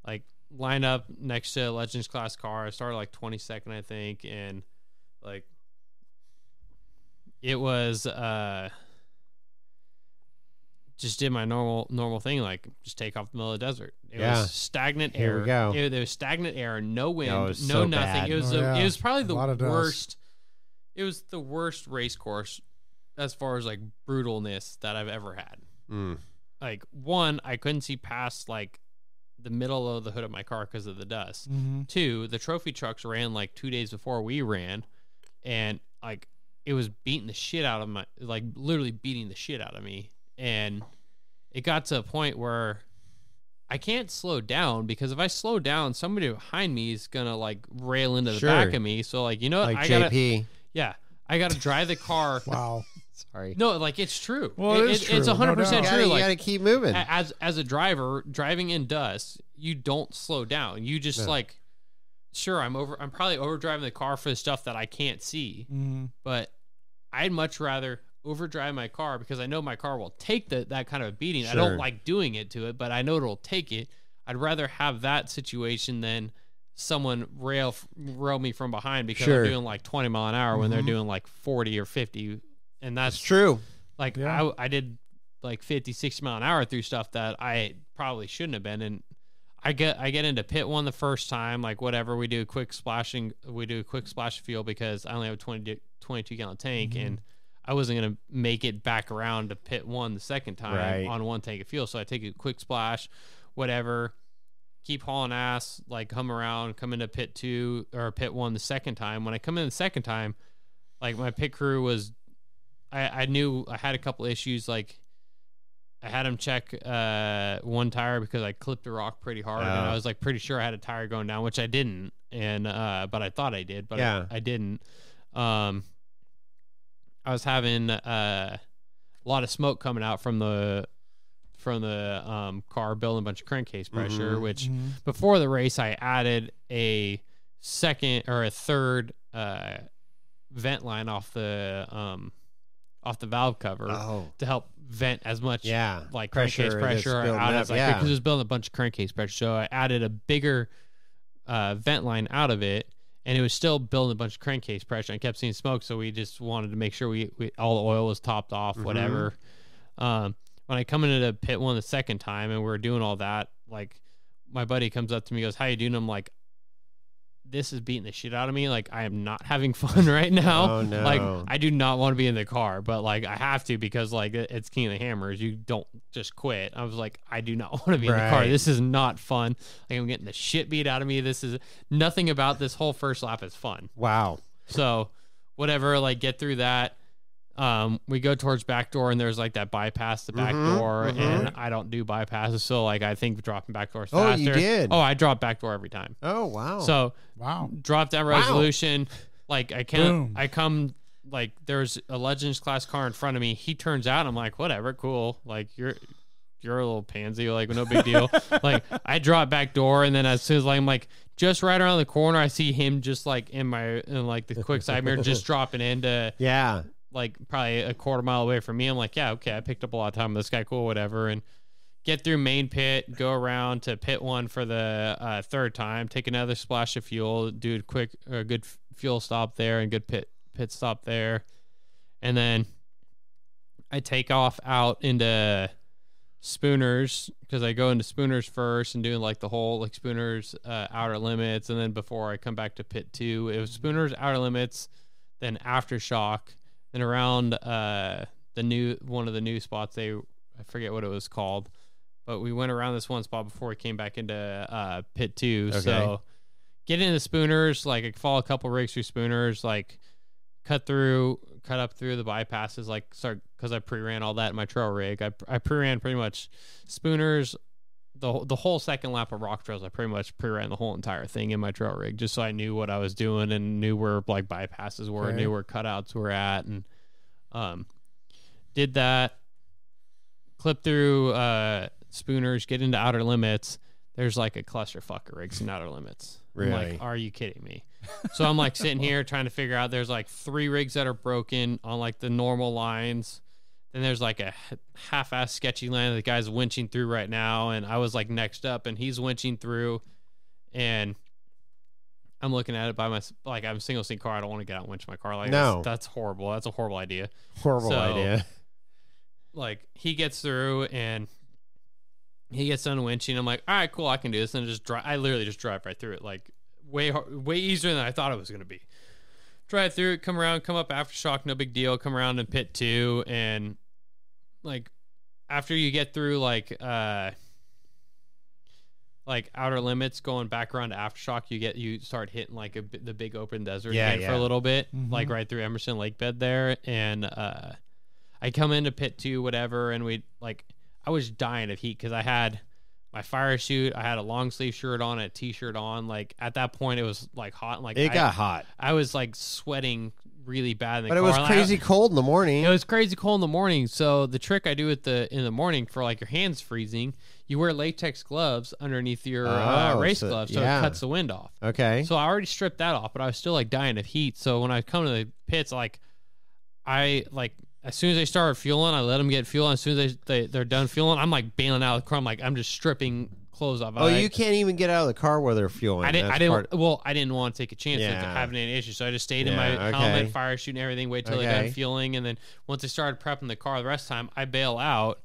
like line up next to a Legends class car. I started like 22nd, I think, and like it was just did my normal thing, like just take off the middle of the desert. It was stagnant air. Here we go. There was stagnant air, no wind, No, no so nothing. bad. It was it was probably the worst. It was the worst race course as far as like brutalness that I've ever had. Like, one, I couldn't see past like the middle of the hood of my car because of the dust. 2, the trophy trucks ran like 2 days before we ran, and like it was beating the shit out of literally beating the shit out of me. And it got to a point where I can't slow down, because if I slow down, somebody behind me is gonna like rail into the back of me. So like, you know what? Like JP. I gotta drive the car. Wow. Sorry. No, like it's true. Well, it's true. It's 100% true. You Like, gotta keep moving. As a driver driving in dust, you don't slow down. You just like, sure, I'm probably overdriving the car for the stuff that I can't see, but I'd much rather overdrive my car, because I know my car will take that kind of a beating. Sure. I don't like doing it to it, but I know it'll take it. I'd rather have that situation than someone rail me from behind because I'm doing like 20 mile an hour when they're doing like 40 or 50. And that's true. Like I did like 50, 60 mile an hour through stuff that I probably shouldn't have been. And I get into pit 1 the first time, like whatever, we do a quick splash of fuel because I only have a 22 gallon tank, and I wasn't going to make it back around to pit 1 the second time on 1 tank of fuel. So I take a quick splash, whatever, keep hauling ass, like come into pit 2 or pit 1 the second time. When I come in the second time, like my pit crew was, I knew I had a couple issues. Like I had them check one tire because I clipped a rock pretty hard, and I was like pretty sure I had a tire going down, which I didn't. And but I thought I did, but I didn't. I was having a lot of smoke coming out from the car, building a bunch of crankcase pressure, which before the race I added a second or a third vent line off the valve cover to help vent as much like crankcase pressure out as I could, because it was building a bunch of crankcase pressure. So I added a bigger vent line out of it, and it was still building a bunch of crankcase pressure. I kept seeing smoke, so we just wanted to make sure we all the oil was topped off, whatever. When I come into pit 1 the second time and we're doing all that, like my buddy comes up to me and goes, "How you doing?" I'm like, this is beating the shit out of me. Like, I am not having fun right now. Oh, no. Like, I do not want to be in the car, but like I have to, because like it's King of the Hammers. You don't just quit. I was like, I do not want to be in the car. This is not fun. Like, I'm getting the shit beat out of me. This is nothing about this whole first lap is fun. Wow. So whatever, like get through that. We go towards back door, and there's like that bypass the back door, and I don't do bypasses, so like I think dropping back door is faster. Oh, you did? Oh, I drop back door every time. Oh, wow. So drop down resolution. Like I come like there's a Legends class car in front of me. He turns out, I'm like, whatever, cool. Like you're a little pansy, like no big deal. Like I drop back door, and then as soon as like, I'm like just right around the corner, I see him just like in like the quick side mirror, just dropping into like probably a quarter mile away from me. I'm like, yeah, okay, I picked up a lot of time with this guy, cool, whatever. And get through main pit, go around to pit 1 for the third time, take another splash of fuel, do a good fuel stop there and good pit stop there. And then I take off out into Spooners, because I go into Spooners first and doing like the whole like Spooners outer limits. And then before I come back to pit 2, it was Spooners outer limits, then Aftershock. Then around one of the new spots, I forget what it was called, but we went around this one spot before we came back into pit 2. Okay. So get into Spooners, like I follow a couple rigs through Spooners, like cut up through the bypasses, like start, because I pre-ran all that in my trail rig. I pre-ran pretty much Spooners, the whole second lap of rock trails. I pretty much pre-ran the whole entire thing in my trail rig, just so I knew what I was doing and knew where like bypasses were, knew where cutouts were at, and did that. Clip through Spooners, get into outer limits. There's like a clusterfuck of rigs in outer limits. Really? I'm like, are you kidding me? So I'm like sitting here trying to figure out. There's like 3 rigs that are broken on like the normal lines. Then there's like a half-ass sketchy line that the guy's winching through right now, and I was like next up, and he's winching through, and I'm looking at it by my like I'm a single seat car. I don't want to get out and winch my car. Like no, that's horrible. That's a horrible idea. Horrible idea. Like he gets through and he gets done winching. I'm like, all right, cool, I can do this, and just drive. I literally just drive right through it, like way easier than I thought it was gonna be. Drive through it, come around, come up aftershock, no big deal. Come around in pit 2, and like after you get through like outer limits, going back around to aftershock, you start hitting like the big open desert again for a little bit, like right through Emerson Lake Bed there, and I come into pit 2, whatever, and I was dying of heat because I had my fire chute, I had a long sleeve shirt on, a t-shirt on. Like at that point, it was like hot, and like it got hot. I was like sweating really bad in the but car. It was crazy cold in the morning. It was crazy cold in the morning. So the trick I do in the morning for like your hands freezing, you wear latex gloves underneath your race gloves, so it cuts the wind off. Okay. So I already stripped that off, but I was still like dying of heat. So when I come to the pits, as soon as they started fueling, I let them get fuel. As soon as they're done fueling, I'm like bailing out of the car. I'm just stripping clothes off. You can't even get out of the car while they're fueling. I didn't want to take a chance of having any issues, so I just stayed in my helmet, fire chute, and everything. Wait till they're done fueling, and then once they started prepping the car, the rest of the time I bail out,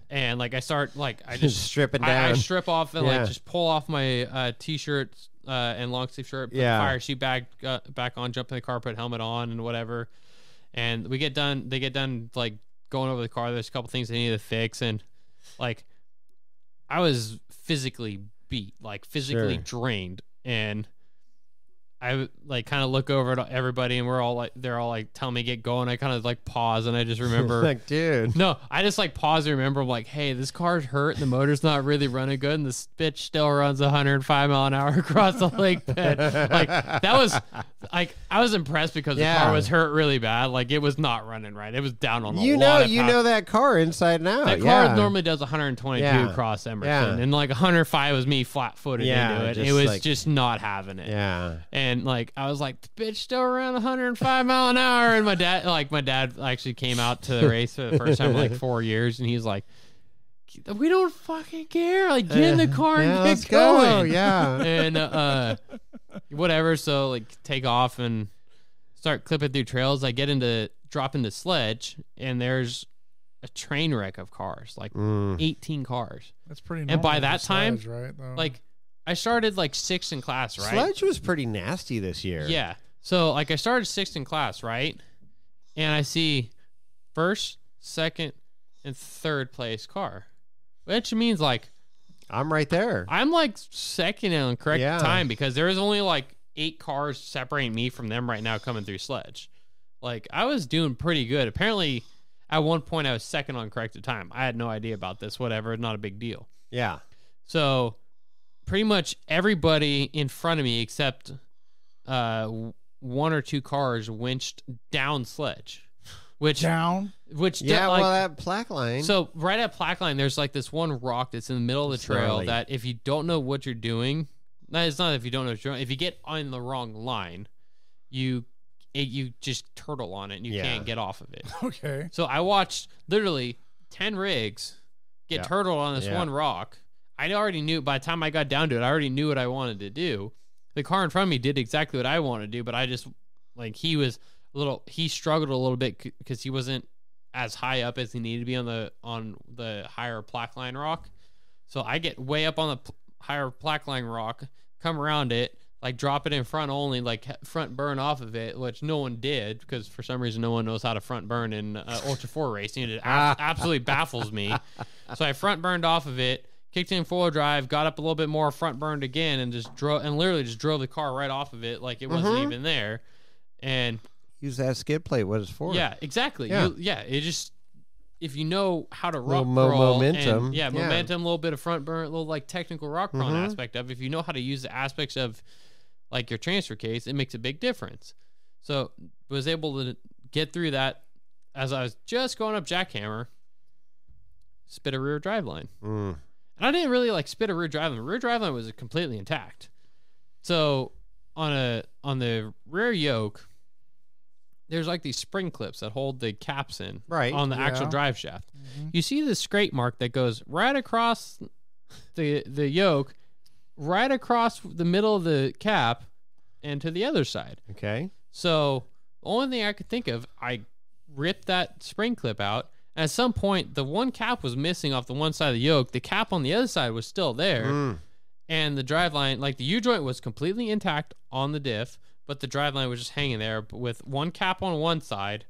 and I start I just stripping down. I strip off and just pull off my t-shirt and long sleeve shirt, put the fire chute back on, jump in the car, put helmet on, and whatever. And they get done going over the car. There's a couple things they need to fix, and I was physically beat, physically drained, and I kind of look over at everybody, and they're all telling me get going. I kind of pause, and I just remember dude. No, I just pause and remember. I'm like, hey, this car's hurt, and the motor's not really running good, and this bitch still runs 105 mile an hour across the lake bed. That was I was impressed because the car was hurt really bad. It was not running right. It was down on a lot of know that car inside and out. That car normally does 122 across Emerson, and 105 was me flat footed into it. It was just not having it. Yeah. And I was like, the bitch still around 105 mile an hour. And my dad actually came out to the race for the first time in 4 years, and he's like, we don't fucking care. Get in the car and get going. Yeah. And whatever. So take off and start clipping through trails. I drop into Sledge, and there's a train wreck of cars, 18 cars. That's pretty normal. And by that time, right, I started 6th in class, right? Sledge was pretty nasty this year. Yeah. So I started 6th in class, right? And I see 1st, 2nd, and 3rd place car, which means I'm right there. I'm 2nd on correct time, because there is only 8 cars separating me from them right now coming through Sledge. I was doing pretty good. Apparently, at one point I was 2nd on corrected time. I had no idea about this. Whatever, not a big deal. Yeah. So pretty much everybody in front of me except 1 or 2 cars winched down Sledge. That plaque line. So right at plaque line, there's this one rock that's in the middle of the trail that if you don't know what you're doing, it's not if you don't know what you're doing. If you get on the wrong line, you just turtle on it and you can't get off of it. Okay. So I watched literally 10 rigs get turtled on this one rock. I already knew by the time I got down to it, I already knew what I wanted to do. The car in front of me did exactly what I wanted to do, but I just he struggled a little bit because he wasn't as high up as he needed to be on the higher plaque line rock. So I get way up on the higher plaque line rock, come around it, drop it in front only, front burn off of it, which no one did because for some reason no one knows how to front burn in Ultra 4 racing. It absolutely baffles me. So I front burned off of it, kicked in 4-wheel drive, got up a little bit more, front burned again, and literally drove the car right off of it like it wasn't even there. And use that skid plate. What it's for? Yeah, exactly. Yeah. It just if you know how to rock momentum, and, momentum, a little bit of front burn, a little technical rock crawling aspect of. If you know how to use the aspects of your transfer case, it makes a big difference. So was able to get through that as I was just going up Jackhammer. Spit a rear drive line. And I didn't really spit a rear drive line. Rear drive line was completely intact. So on the rear yoke, there's these spring clips that hold the caps in on the actual drive shaft. You see the scrape mark that goes right across the yoke, right across the middle of the cap, and to the other side. Okay. So the only thing I could think of, I ripped that spring clip out. And at some point, the one cap was missing off the one side of the yoke. The cap on the other side was still there. And the driveline, like the U-joint was completely intact on the diff, but the driveline was just hanging there with one cap on one side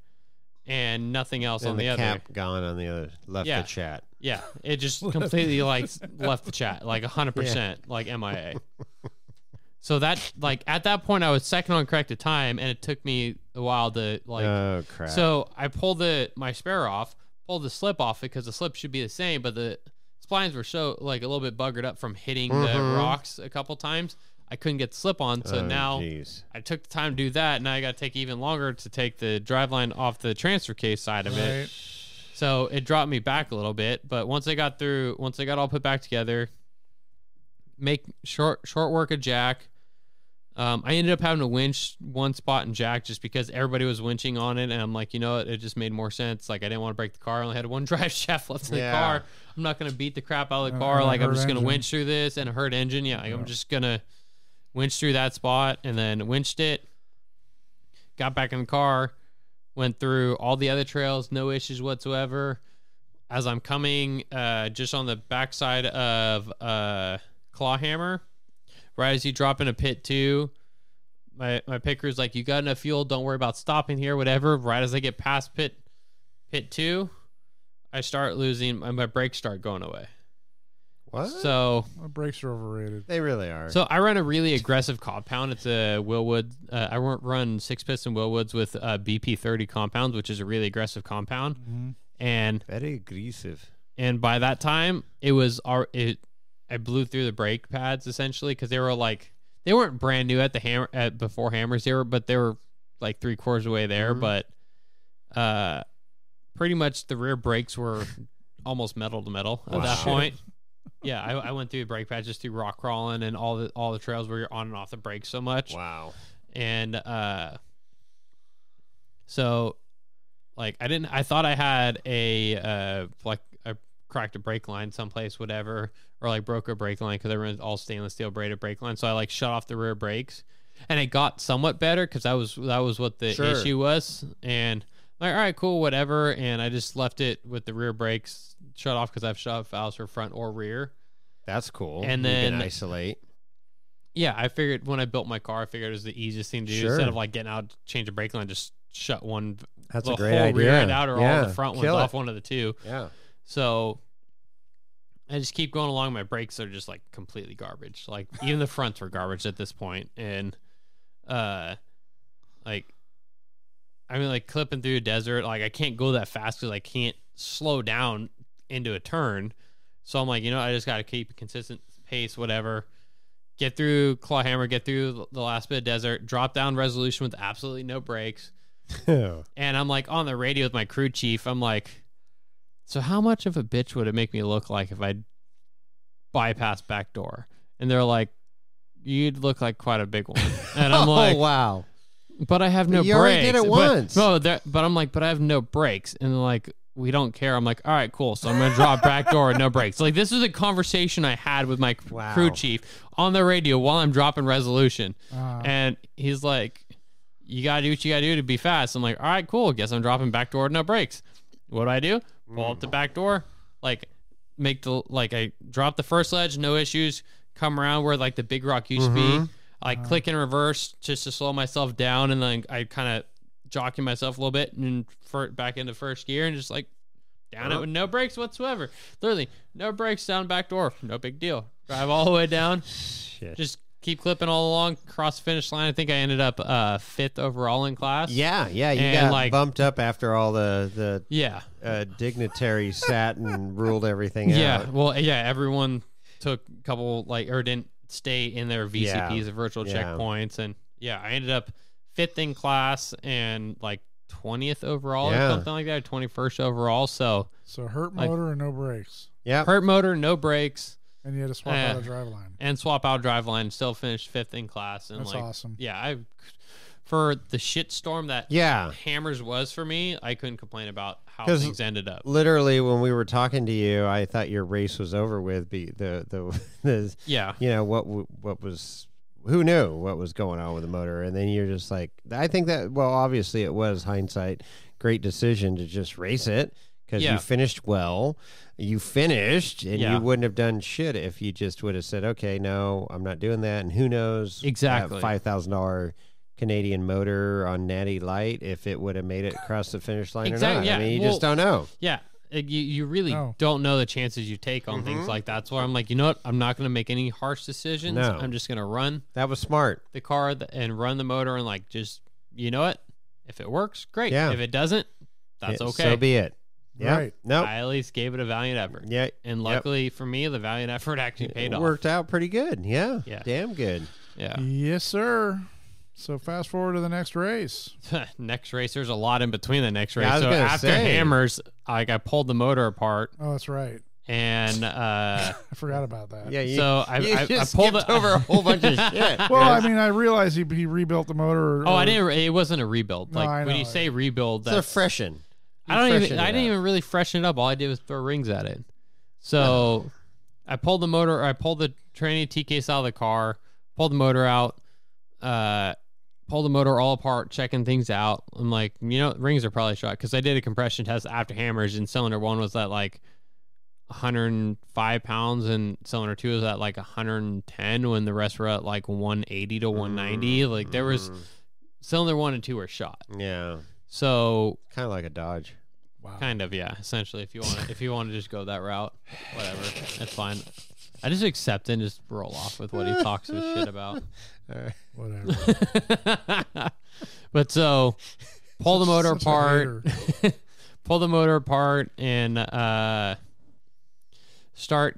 and nothing else on the other. And the cap gone on the other, left the chat. Yeah, it just completely like left the chat, like 100%, like MIA. So that, like, at that point, I was second on corrected time, and it took me a while to, like... Oh, crap. So I pulled my spare off, pulled the slip off, because the slip should be the same, but the splines were so, like, a little bit buggered up from hitting the rocks a couple times. I couldn't get the slip on, so now I took the time to do that. Now I got to take even longer to take the driveline off the transfer case side of it. So it dropped me back a little bit, but once I got all put back together, make short work of jack. I ended up having to winch one spot in jack just because everybody was winching on it, and I'm like, you know what? It just made more sense. Like, I didn't want to break the car. I only had one drive shaft left in the car. I'm not going to beat the crap out of the car. Like, I'm just going to winch through this and a hurt engine. Yeah, like, I'm just going to winch through that spot, and then winched it. Got back in the car, went through all the other trails, no issues whatsoever. As I'm coming just on the backside of Clawhammer, right as you drop in a pit 2, my picker's like, you got enough fuel, don't worry about stopping here, whatever. Right as I get past pit 2, I start losing, my brakes start going away. What? So brakes are overrated. They really are. So I run a really aggressive compound. It's a Willwood. I run 6-piston Willwoods with BP30 compounds, which is a really aggressive compound. And very aggressive. And by that time, I blew through the brake pads essentially because they weren't brand new at the hammer before hammers here, but they were like 3/4 of the way there. But pretty much the rear brakes were almost metal to metal at that point. Yeah, I went through the brake pads just through rock crawling and all the trails where you're on and off the brakes so much. Wow. And so like I thought I had I cracked a brake line someplace, whatever, or like broke a brake line because I ran all stainless steel braided brake line. So I like shut off the rear brakes, and it got somewhat better because that was what the issue was. And I'm like, all right, cool, whatever. And I just left it with the rear brakes shut off because I've shut off valves for front or rear. That's cool. And you then can isolate. Yeah, I figured when I built my car, I figured it was the easiest thing to do. Instead of like getting out, change a brake line, just shut one. That's the a great whole idea. Rear end out, or all the front ones off, one of the two. Yeah. So I just keep going along. My brakes are just like completely garbage. Like even the fronts were garbage at this point, and like I mean, like clipping through a desert, like I can't go that fast because I can't slow down into a turn. So I'm like, you know, I just got to keep a consistent pace, whatever. Get through Clawhammer, get through the last bit of desert, drop down resolution with absolutely no brakes. And I'm like on the radio with my crew chief. I'm like, so how much of a bitch would it make me look like if I bypass back door? And they're like, you'd look like quite a big one. And I'm like, oh, wow. But I have no brakes. You already did it once. But I'm like, but I have no brakes. And they're like, we don't care. I'm like, all right, cool. So I'm going to drop back door and no brakes. Like, this is a conversation I had with my crew chief on the radio while I'm dropping resolution. And he's like, you got to do what you got to do to be fast. I'm like, all right, cool. Guess I'm dropping back door, no brakes. What do? Pull up the back door, like, I drop the first ledge, no issues. Come around where, like, the big rock used to be. I click in reverse just to slow myself down, and then I kind of jockey myself a little bit and back into first gear and just like down it with no brakes whatsoever. Literally, no brakes, down back door, no big deal. Drive all the way down. Shit. Just keep clipping all along, cross the finish line. I think I ended up 5th overall in class. Yeah, you got like bumped up after all the dignitaries sat and ruled everything out. Yeah, well, everyone took a couple or didn't stay in their VCPs, the virtual checkpoints, and I ended up 5th in class and like 20th overall or something like that, 21st overall. So hurt motor and no brakes. Yeah, hurt motor, no brakes. And you had to swap out a driveline. And swap out driveline. Still finished 5th in class. And that's awesome. Yeah, for the shitstorm that Hammers was for me, I couldn't complain about how things ended up. Literally, when we were talking to you, I thought your race was over with. You know, what who knew what was going on with the motor? And then you're just like, I think that, well, obviously it was hindsight, great decision to just race it because you finished well. You finished, and you wouldn't have done shit if you just would have said, okay, no, I'm not doing that. And who knows? Exactly. That $5,000 Canadian motor on Natty Light, if it would have made it across the finish line or not. Yeah. I mean, you just don't know. Yeah. You really don't know the chances you take on things like that. So I'm like, you know what? I'm not going to make any harsh decisions. No. I'm just going to run. That was smart. The car and run the motor and like just, you know what? If it works, great. Yeah. If it doesn't, that's okay. So be it. Yeah. Right. Nope. I at least gave it a valiant effort. Yeah. And luckily for me, the valiant effort actually paid off. Worked out pretty good. Yeah. Damn good. Yeah. Yes, sir. So fast forward to the next race. Next race, there's a lot in between the next race. I was so gonna after say. Hammers, like I pulled the motor apart Oh, that's right. and I forgot about that. Yeah. so I just pulled skipped over a whole bunch of shit. Well, I mean, I realized he rebuilt the motor. I didn't. It wasn't a rebuild. No, Like I when know. you say rebuild, It's a that's freshen. I didn't even really freshen it up. All I did was throw rings at it. So I pulled the motor. I pulled the tranny T case out of the car. Pulled the motor out. Pulled the motor all apart, checking things out. I'm like, you know, rings are probably shot because I did a compression test after Hammers, and cylinder 1 was at like 105 pounds, and cylinder 2 was at like 110, when the rest were at like 180 to 190. Like there was cylinder 1 and 2 were shot. Yeah. So Kind of like a Dodge. Wow. kind of, yeah. Essentially, if you want to just go that route, whatever, that's fine. I just accept and just roll off with what he talks his shit about. Whatever. But so, pull the motor Such a apart. hater. Pull the motor apart and start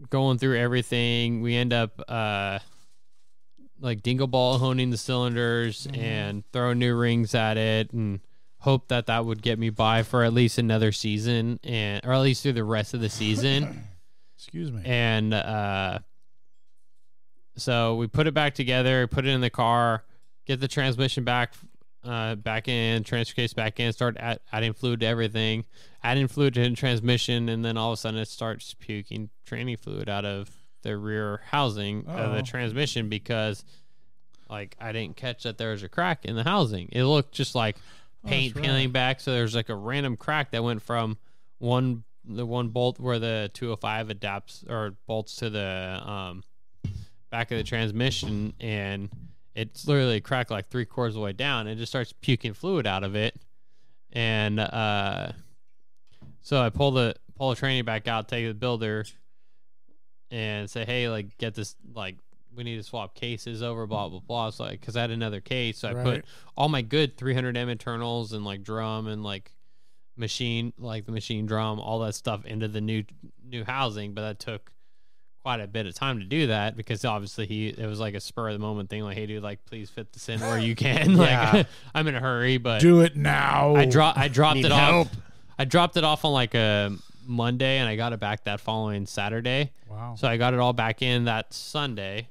going through everything. We end up like dingle ball honing the cylinders and throw new rings at it and hope that would get me by for at least another season, or at least through the rest of the season. Excuse me. And so we put it back together, put it in the car, get the transmission back in, transfer case back in, start adding fluid to everything, adding fluid to the transmission, and then all of a sudden it starts puking tranny fluid out of the rear housing of the transmission because like I didn't catch that there was a crack in the housing. It looked just like paint peeling back, so there's like a random crack that went from the one bolt where the 205 adapts or bolts to the back of the transmission, and it's literally cracked like 3/4 of the way down and just starts puking fluid out of it. And so I pull the tranny back out, take it to the builder and say, hey, like get this, like we need to swap cases over, blah blah blah. So because I had another case, so I put all my good 300M internals and like drum and like machine, like the machine drum, all that stuff into the new housing. But that took quite a bit of time to do that because obviously it was like a spur of the moment thing, like, hey dude, like please fit this in where you can. Like I'm in a hurry, but do it now. I dropped it help. off. I dropped it off on like a Monday and I got it back that following Saturday. Wow. So I got it all back in that Sunday.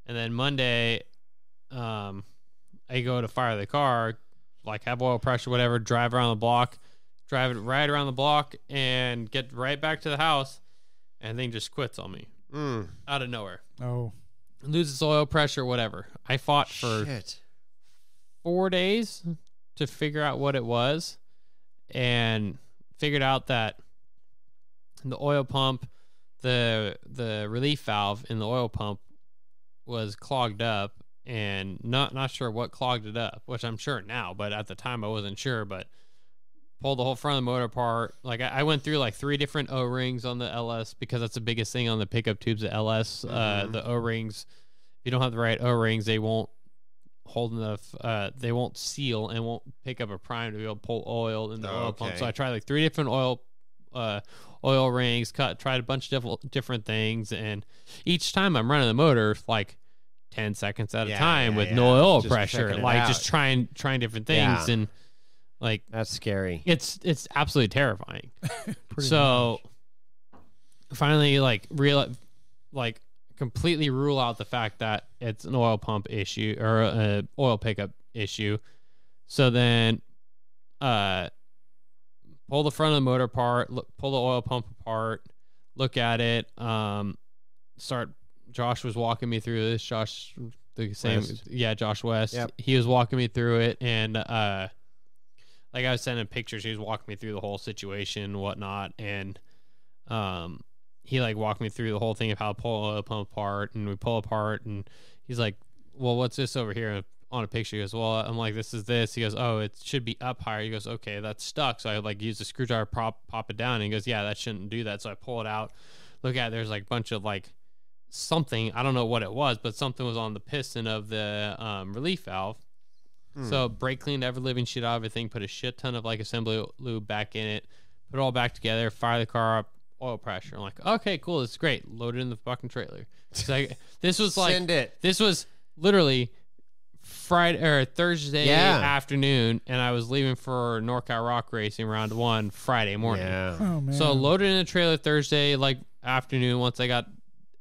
And then Monday, I go to fire the car, like have oil pressure, whatever, drive around the block, drive it right around the block and get right back to the house. And thing just quits on me out of nowhere. Oh, Loses oil pressure, whatever. I fought for 4 days to figure out what it was and figured out that the oil pump, the relief valve in the oil pump was clogged up, and not sure what clogged it up, which I'm sure now, but at the time I wasn't sure. But pulled the whole front of the motor apart. Like I went through like 3 different O-rings on the LS because that's the biggest thing on the pickup tubes at LS. The O-rings, if you don't have the right O-rings, they won't hold enough. They won't seal and won't pick up a prime to be able to pull oil in the oil pump. So I tried like 3 different oil rings, tried a bunch of different things, and each time I'm running the motor like 10 seconds at a time with no oil just pressure, like just trying different things, and like that's scary. It's absolutely terrifying. So finally, like completely rule out the fact that it's an oil pump issue or a oil pickup issue. So then, pull the front of the motor apart, pull the oil pump apart, look at it, start Josh was walking me through this. Josh, the same, West. Josh West. Yep. He was walking me through it, and like I was sending pictures. He was walking me through the whole situation and whatnot, and he like walked me through the whole thing of how to pull apart, and we pull apart, and he's like, "Well, what's this over here?" On a picture. He goes, "Well," I'm like, "This is this." He goes, "Oh, it should be up higher." He goes, "Okay, that's stuck." So I like use the screwdriver, pop it down, and he goes, "Yeah, that shouldn't do that." So I pull it out, look at it, there's like a bunch of like something, I don't know what it was, but something was on the piston of the relief valve. So brake cleaned every living shit out of everything, put a shit ton of like assembly lube back in it, put it all back together, fire the car up, oil pressure. I'm like, okay, cool, this is great. Load it in the fucking trailer. So this was like, Send it. This was literally Friday or Thursday afternoon, and I was leaving for NorCal Rock racing round 1 Friday morning. Yeah. Oh man. So loaded in the trailer Thursday like afternoon. Once I got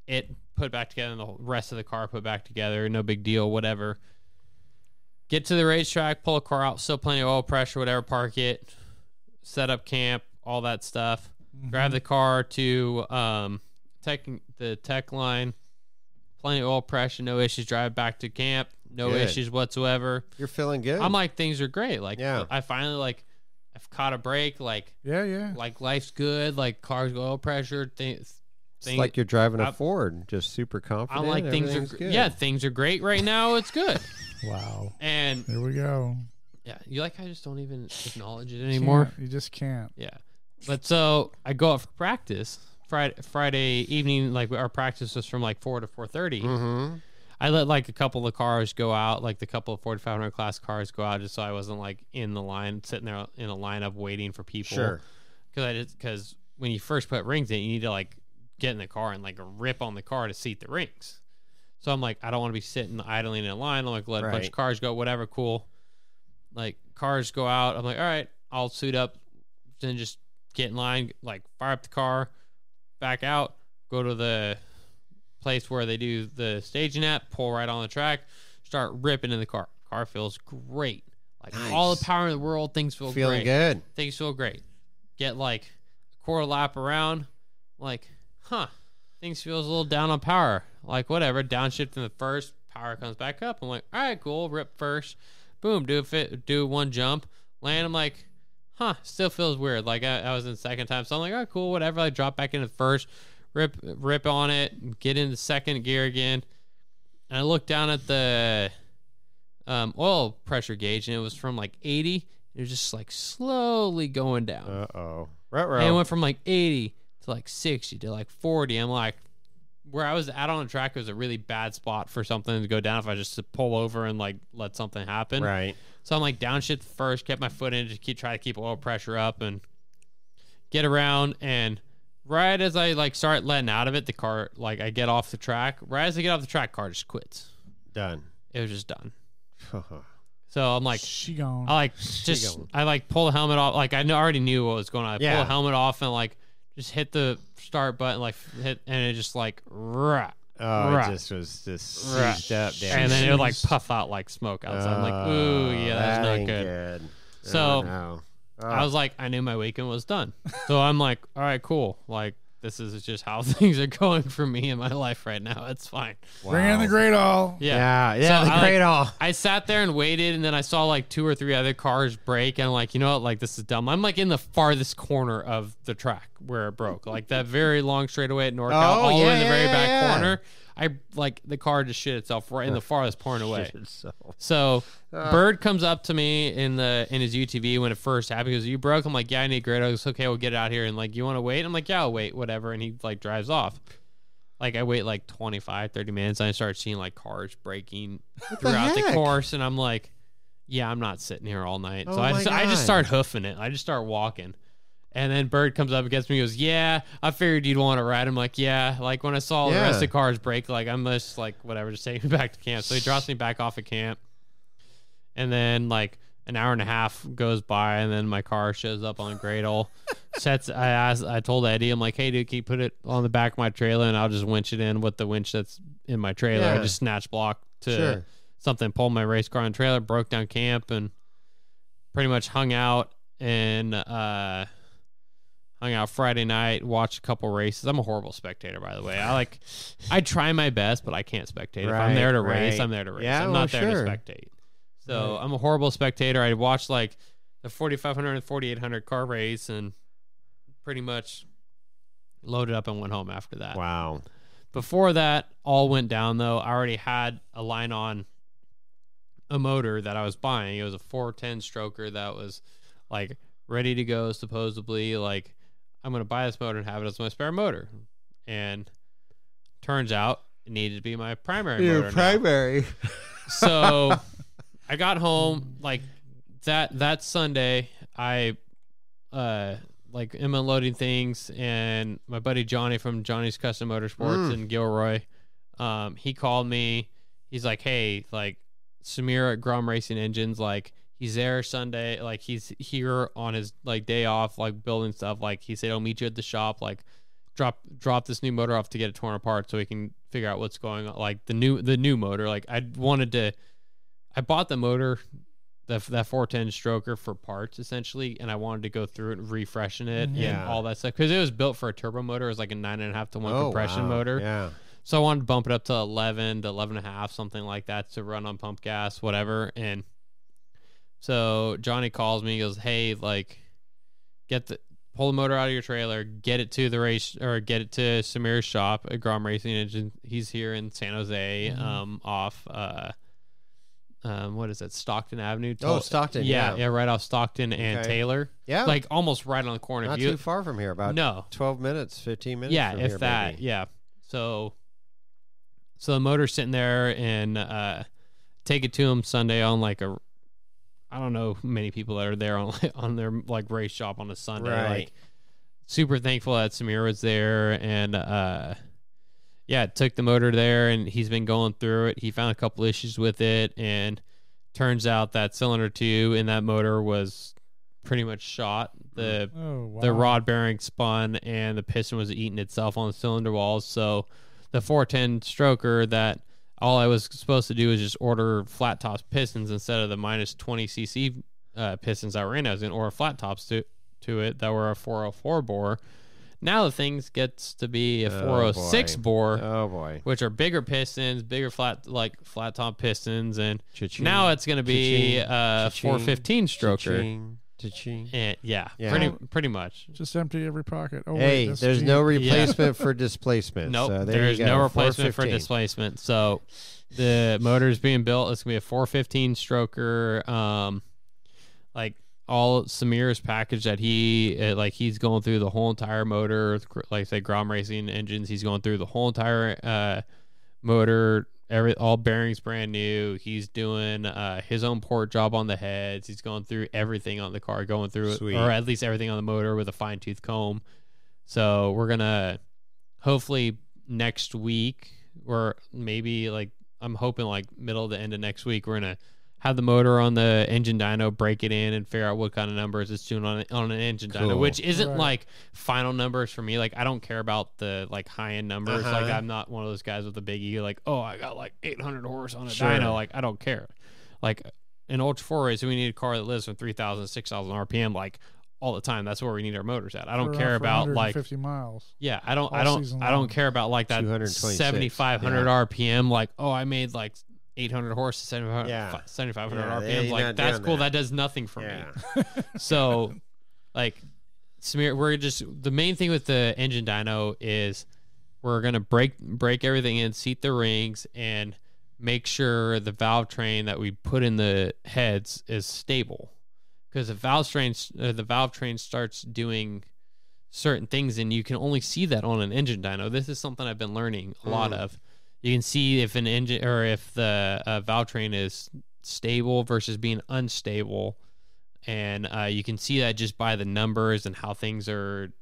it put back together and the rest of the car put back together, no big deal, whatever. Get to the racetrack, pull a car out, still plenty of oil pressure, whatever, park it, set up camp, all that stuff. Drive the car to the tech line, plenty of oil pressure, no issues. Drive back to camp, no Good. issues whatsoever. You're feeling good. I'm like, things are great. Like, Yeah. I finally like, I've caught a break. Like, yeah. like life's good. Like cars go oil pressure. Things it's like you're driving a Ford, just super confident. I'm like, things are good. things are great right now. It's good. Wow. And There we go. yeah, you like, I just don't even acknowledge it anymore. You just can't. Yeah. But so I go out for practice Friday evening. Like our practice was from like 4 to 4:30. Mm-hmm. I let like a couple of cars go out, like the couple of 4,500 class cars go out, just so I wasn't like in the line, sitting there in a lineup waiting for people. Sure. Because when you first put rings in, you need to like get in the car and like rip on the car to seat the rings. So I'm like, I don't want to be sitting idling in a line. I'm like, let a bunch of cars go, whatever, cool. Like cars go out. I'm like, all right, I'll suit up, then just get in line, like fire up the car, back out, go to the place where they do the staging at, pull right on the track, start ripping in the car. Car feels great. Like all the power in the world, things feel Feeling great. good. Things feel great. Get like a quarter lap around, like, things feels a little down on power. Like whatever, downshift in the first, power comes back up. I'm like, all right, cool, rip first. Boom, do one jump, land. I'm like, still feels weird. Like I was in the second time, so I'm like, all right, cool, whatever. I drop back into the first, rip on it, get into second gear again, and I look down at the oil pressure gauge, and it was from like 80. It was just like slowly going down. Uh-oh. And it went from like 80 to like 60 to like 40. I'm like, where I was out on the track, it was a really bad spot for something to go down if I just pull over and like let something happen. Right. So I'm like downshift first, kept my foot in, just try to keep oil pressure up and get around. And right as I like start letting out of it, the car, like I get off the track. Right as I get off the track, car just quits. Done. It was just done. So I'm like, She gone. I like pull the helmet off. Like I already knew what was going on. I pull the helmet off and like just hit the start button, like hit, and it just like it just was just seized up there. and then it would like puff out like smoke outside. I'm like, ooh, yeah, that's that not ain't good. good. So no. I was like, I knew my weekend was done. So I'm like, all right, cool. Like this is just how things are going for me in my life right now. It's fine. Bring in the great all. Yeah, the great all. I sat there and waited, and then I saw like 2 or 3 other cars break, and I'm like, you know what? Like this is dumb. I'm like in the farthest corner of the track where it broke, like that very long straightaway at NorCal, all the way in the very back corner. I like the car just shit itself right in the farthest point away. So Bird comes up to me in his UTV when it first happened. He goes, "You broke?" I'm like, "Yeah, I need great." I goes, "Okay, we'll get it out here." And like, "You want to wait?" I'm like, "Yeah, I'll wait, whatever." And he like drives off. Like I wait like 25, 30 minutes, and I start seeing like cars breaking throughout the course, and I'm like, "Yeah, I'm not sitting here all night." So I just start hoofing it. I just start walking. And then Bird comes up and gets me and goes, "Yeah, I figured you'd want to ride." I'm like, "Yeah." Like when I saw the rest of the cars break, like I'm just like, whatever, just take me back to camp. So he drops me back off at camp. And then like an hour and a half goes by, and then my car shows up on the Gradle. I told Eddie, I'm like, "Hey dude, can you put it on the back of my trailer and I'll just winch it in with the winch that's in my trailer." I just snatch block to something, pulled my race car on the trailer, broke down camp, and pretty much hung out hung out Friday night, watched a couple races. I'm a horrible spectator, by the way. I try my best, but I can't spectate. If I'm there to race, I'm there to race. Yeah, I'm not there to spectate. So I'm a horrible spectator. I watched like the 4,500 and 4,800 car race and pretty much loaded up and went home after that. Wow. Before that all went down, though, I already had a line on a motor that I was buying. It was a 410 stroker that was like ready to go, supposedly. Like, I'm going to buy this motor and have it as my spare motor. And turns out it needed to be my primary motor. Primary. So I got home like that Sunday. I like am unloading things, and my buddy Johnny from Johnny's Custom Motorsports in Gilroy, he called me. He's like, hey, like Samir at Grom Racing Engines, like he's there Sunday, like he's here on his like day off, like building stuff. Like he said, I'll meet you at the shop, like drop this new motor off to get it torn apart so we can figure out what's going on. Like the new motor. Like I bought the motor, that 410 stroker for parts essentially, and I wanted to go through it and refreshen it and all that stuff because it was built for a turbo motor. It was like a 9.5 to 1 compression motor. Yeah. So I wanted to bump it up to 11 to 11.5, something like that, to run on pump gas, whatever. And so Johnny calls me. He goes, "Hey, like, pull the motor out of your trailer, get it to the race, or get it to Samir's shop at Grom Racing Engine. He's here in San Jose, off." What is that? Stockton Avenue. Stockton. Yeah, right off Stockton and Taylor. Yeah, like almost right on the corner. Not too far from here. About 12 minutes, 15 minutes. Yeah, from if here, that. maybe. Yeah. So the motor's sitting there, and take it to him Sunday on like a. I don't know many people that are there on their like race shop on a Sunday. Right. Like, super thankful that Samir was there, and took the motor there, and he's been going through it. He found a couple issues with it, and turns out that cylinder 2 in that motor was pretty much shot. The rod bearing spun, and the piston was eating itself on the cylinder walls. So the 410 stroker, that all I was supposed to do was just order flat tops pistons instead of the minus 20 cc pistons that were in. I was going to order flat tops to it that were a 404 bore. Now the things gets to be a 406 bore. Oh boy! Which are bigger pistons, bigger flat top pistons, and Cha-ching. now it's going to be a Cha-ching. 415 stroker. Cha-ching. Cha-ching. And pretty much. Just empty every pocket. Oh, Hey, wait, there's no replacement for displacement. Nope, so there's no replacement for 415. displacement. So the motor's being built. It's gonna be a 415 stroker. Like all Samir's package that he's going through the whole entire motor. Like say Grom Racing Engines, he's going through the whole entire motor. All bearings brand new. He's doing his own port job on the heads. He's going through everything on the car, going through it, or at least everything on the motor with a fine tooth comb. So we're gonna hopefully next week, or maybe like I'm hoping like middle to end of next week, we're gonna have the motor on the engine dyno, break it in, and figure out what kind of numbers it's doing on an engine dyno, which isn't like final numbers for me. Like I don't care about the like high end numbers. Like I'm not one of those guys with a big ego. Like, oh, I got like 800 horse on a dyno. Like I don't care. Like in Ultra 4 race, we need a car that lives from 3,000 to 6,000 RPM like all the time. That's where we need our motors at. I don't care about like 50 miles. Yeah, I don't care about like that 7,500 RPM. Like, oh, I made like 800 horse to 7,500 RPMs. Like that's cool. That does nothing for me. So like Samir, the main thing with the engine dyno is we're going to break everything in, seat the rings, and make sure the valve train that we put in the heads is stable. Because the valve train starts doing certain things, and you can only see that on an engine dyno. This is something I've been learning a lot of. You can see if an engine or if the valve train is stable versus being unstable, and you can see that just by the numbers and how things are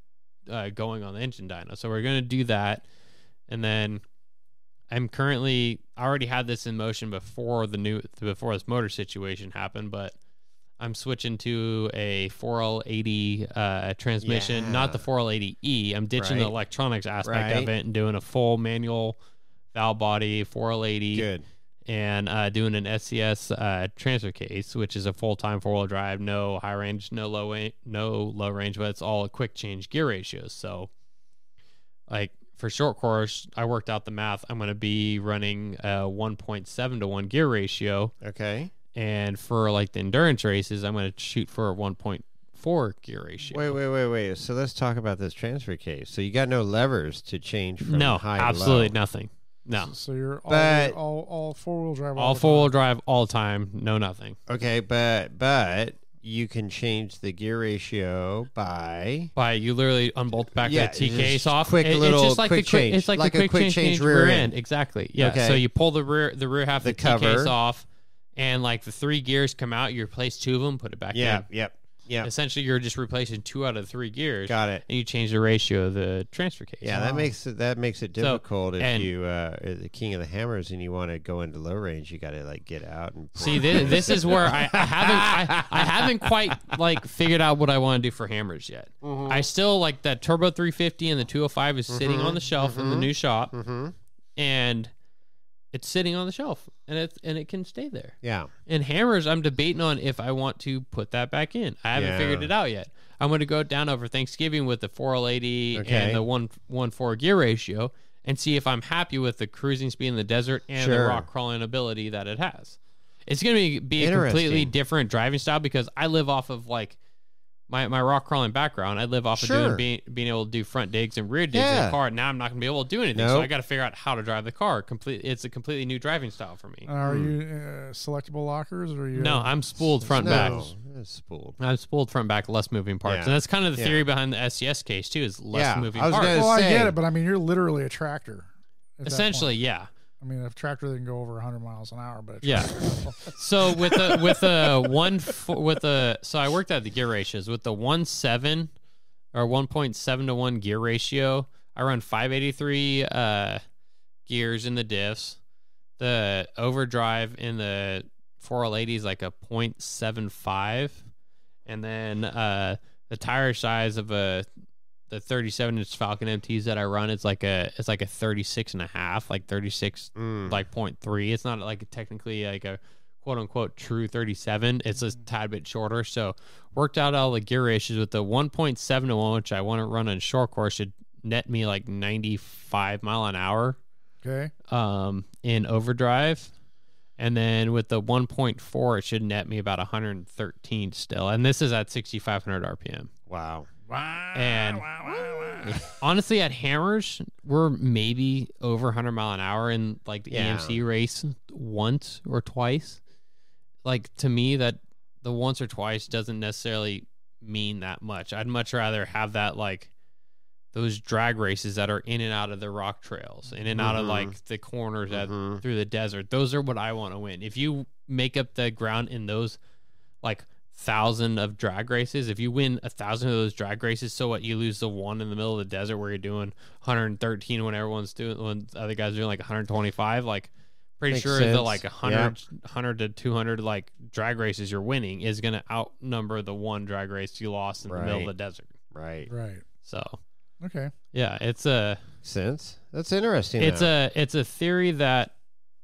going on the engine dyno. So we're going to do that, and then I already had this in motion before this motor situation happened, but I'm switching to a 4L80 transmission, not the 4L80E. I'm ditching the electronics aspect of it and doing a full manual valve body 4L80. Good. and doing an SCS transfer case, which is a full-time 4-wheel drive, no high range, no low range, but it's all quick change gear ratios. So, like for short course, I worked out the math. I'm going to be running a 1.7 to 1 gear ratio. Okay. And for like the endurance races, I'm going to shoot for a 1.4 gear ratio. Wait. So let's talk about this transfer case. So you got no levers to change from high to absolutely low. nothing. No. So you're But- all 4-wheel drive. All 4-wheel drive all the time, no nothing. Okay, but you can change the gear ratio by You literally unbolt back Yeah, the T just case off. quick little it's just like quick the quick, change. It's like Like the a quick change rear rear end. end. Exactly. Yeah. Okay. So you pull the rear half of The the T case cover. off, and like the 3 gears come out. You replace 2 of them, put it back in. Yep. Essentially, you're just replacing 2 out of the 3 gears. Got it. And you change the ratio of the transfer case. Yeah, that makes it difficult if and- you are the king of the hammers and you want to go into low range. You got to like get out and See, this is where I haven't quite like figured out what I want to do for hammers yet. I still like that Turbo 350 and the 205 is sitting on the shelf in the new shop, and it's sitting on the shelf, and it can stay there. Yeah. And hammers, I'm debating on if I want to put that back in. I haven't figured it out yet. I'm going to go down over Thanksgiving with the 4L80 and the 1.4 gear ratio and see if I'm happy with the cruising speed in the desert and the rock crawling ability that it has. It's going to be a completely different driving style because I live off of like my rock crawling background. I live off of being able to do front digs and rear digs in the car. Now I'm not going to be able to do anything, so I got to figure out how to drive the car. It's a completely new driving style for me. Are you selectable lockers or are you? No, I'm spooled front back. It's spooled. I'm spooled front back, less moving parts, and that's kind of the theory behind the SCS case too. Is less moving parts. Well, I get it, but I mean, you're literally a tractor. Essentially, yeah. I mean, a tractor that can go over 100 miles an hour, but So so I worked out the gear ratios with the 1.7 or 1.7 to 1 gear ratio. I run 583 gears in the diffs. The overdrive in the 4L80 is like a 0.75, and then the tire size of the 37-inch Falcon MTs that I run, it's like a 36 and a half, like 36 like 0.3. It's not like technically like a quote unquote true 37. It's a tad bit shorter. So worked out all the gear ratios with the 1.7 to 1, which I want to run on short course, should net me like 95 mile an hour. Okay. In overdrive. And then with the 1.4, it should net me about 113 still. And this is at 6,500 RPM. Wow. And honestly, at hammers, we're maybe over 100 mile an hour in like the AMC race once or twice. Like to me, that the once or twice doesn't necessarily mean that much. I'd much rather have that like those drag races that are in and out of the rock trails, in and out of like the corners through the desert. Those are what I want to win. If you make up the ground in those like 1,000 of drag races, if you win 1,000 of those drag races, so what? You lose the one in the middle of the desert where you're doing 113 when the other guys are doing like 125. Like, pretty sure the like 100 to 200 like drag races you're winning is going to outnumber the one drag race you lost in the middle of the desert. Right. So, okay. Yeah, it's a sense. That's interesting. It's a theory that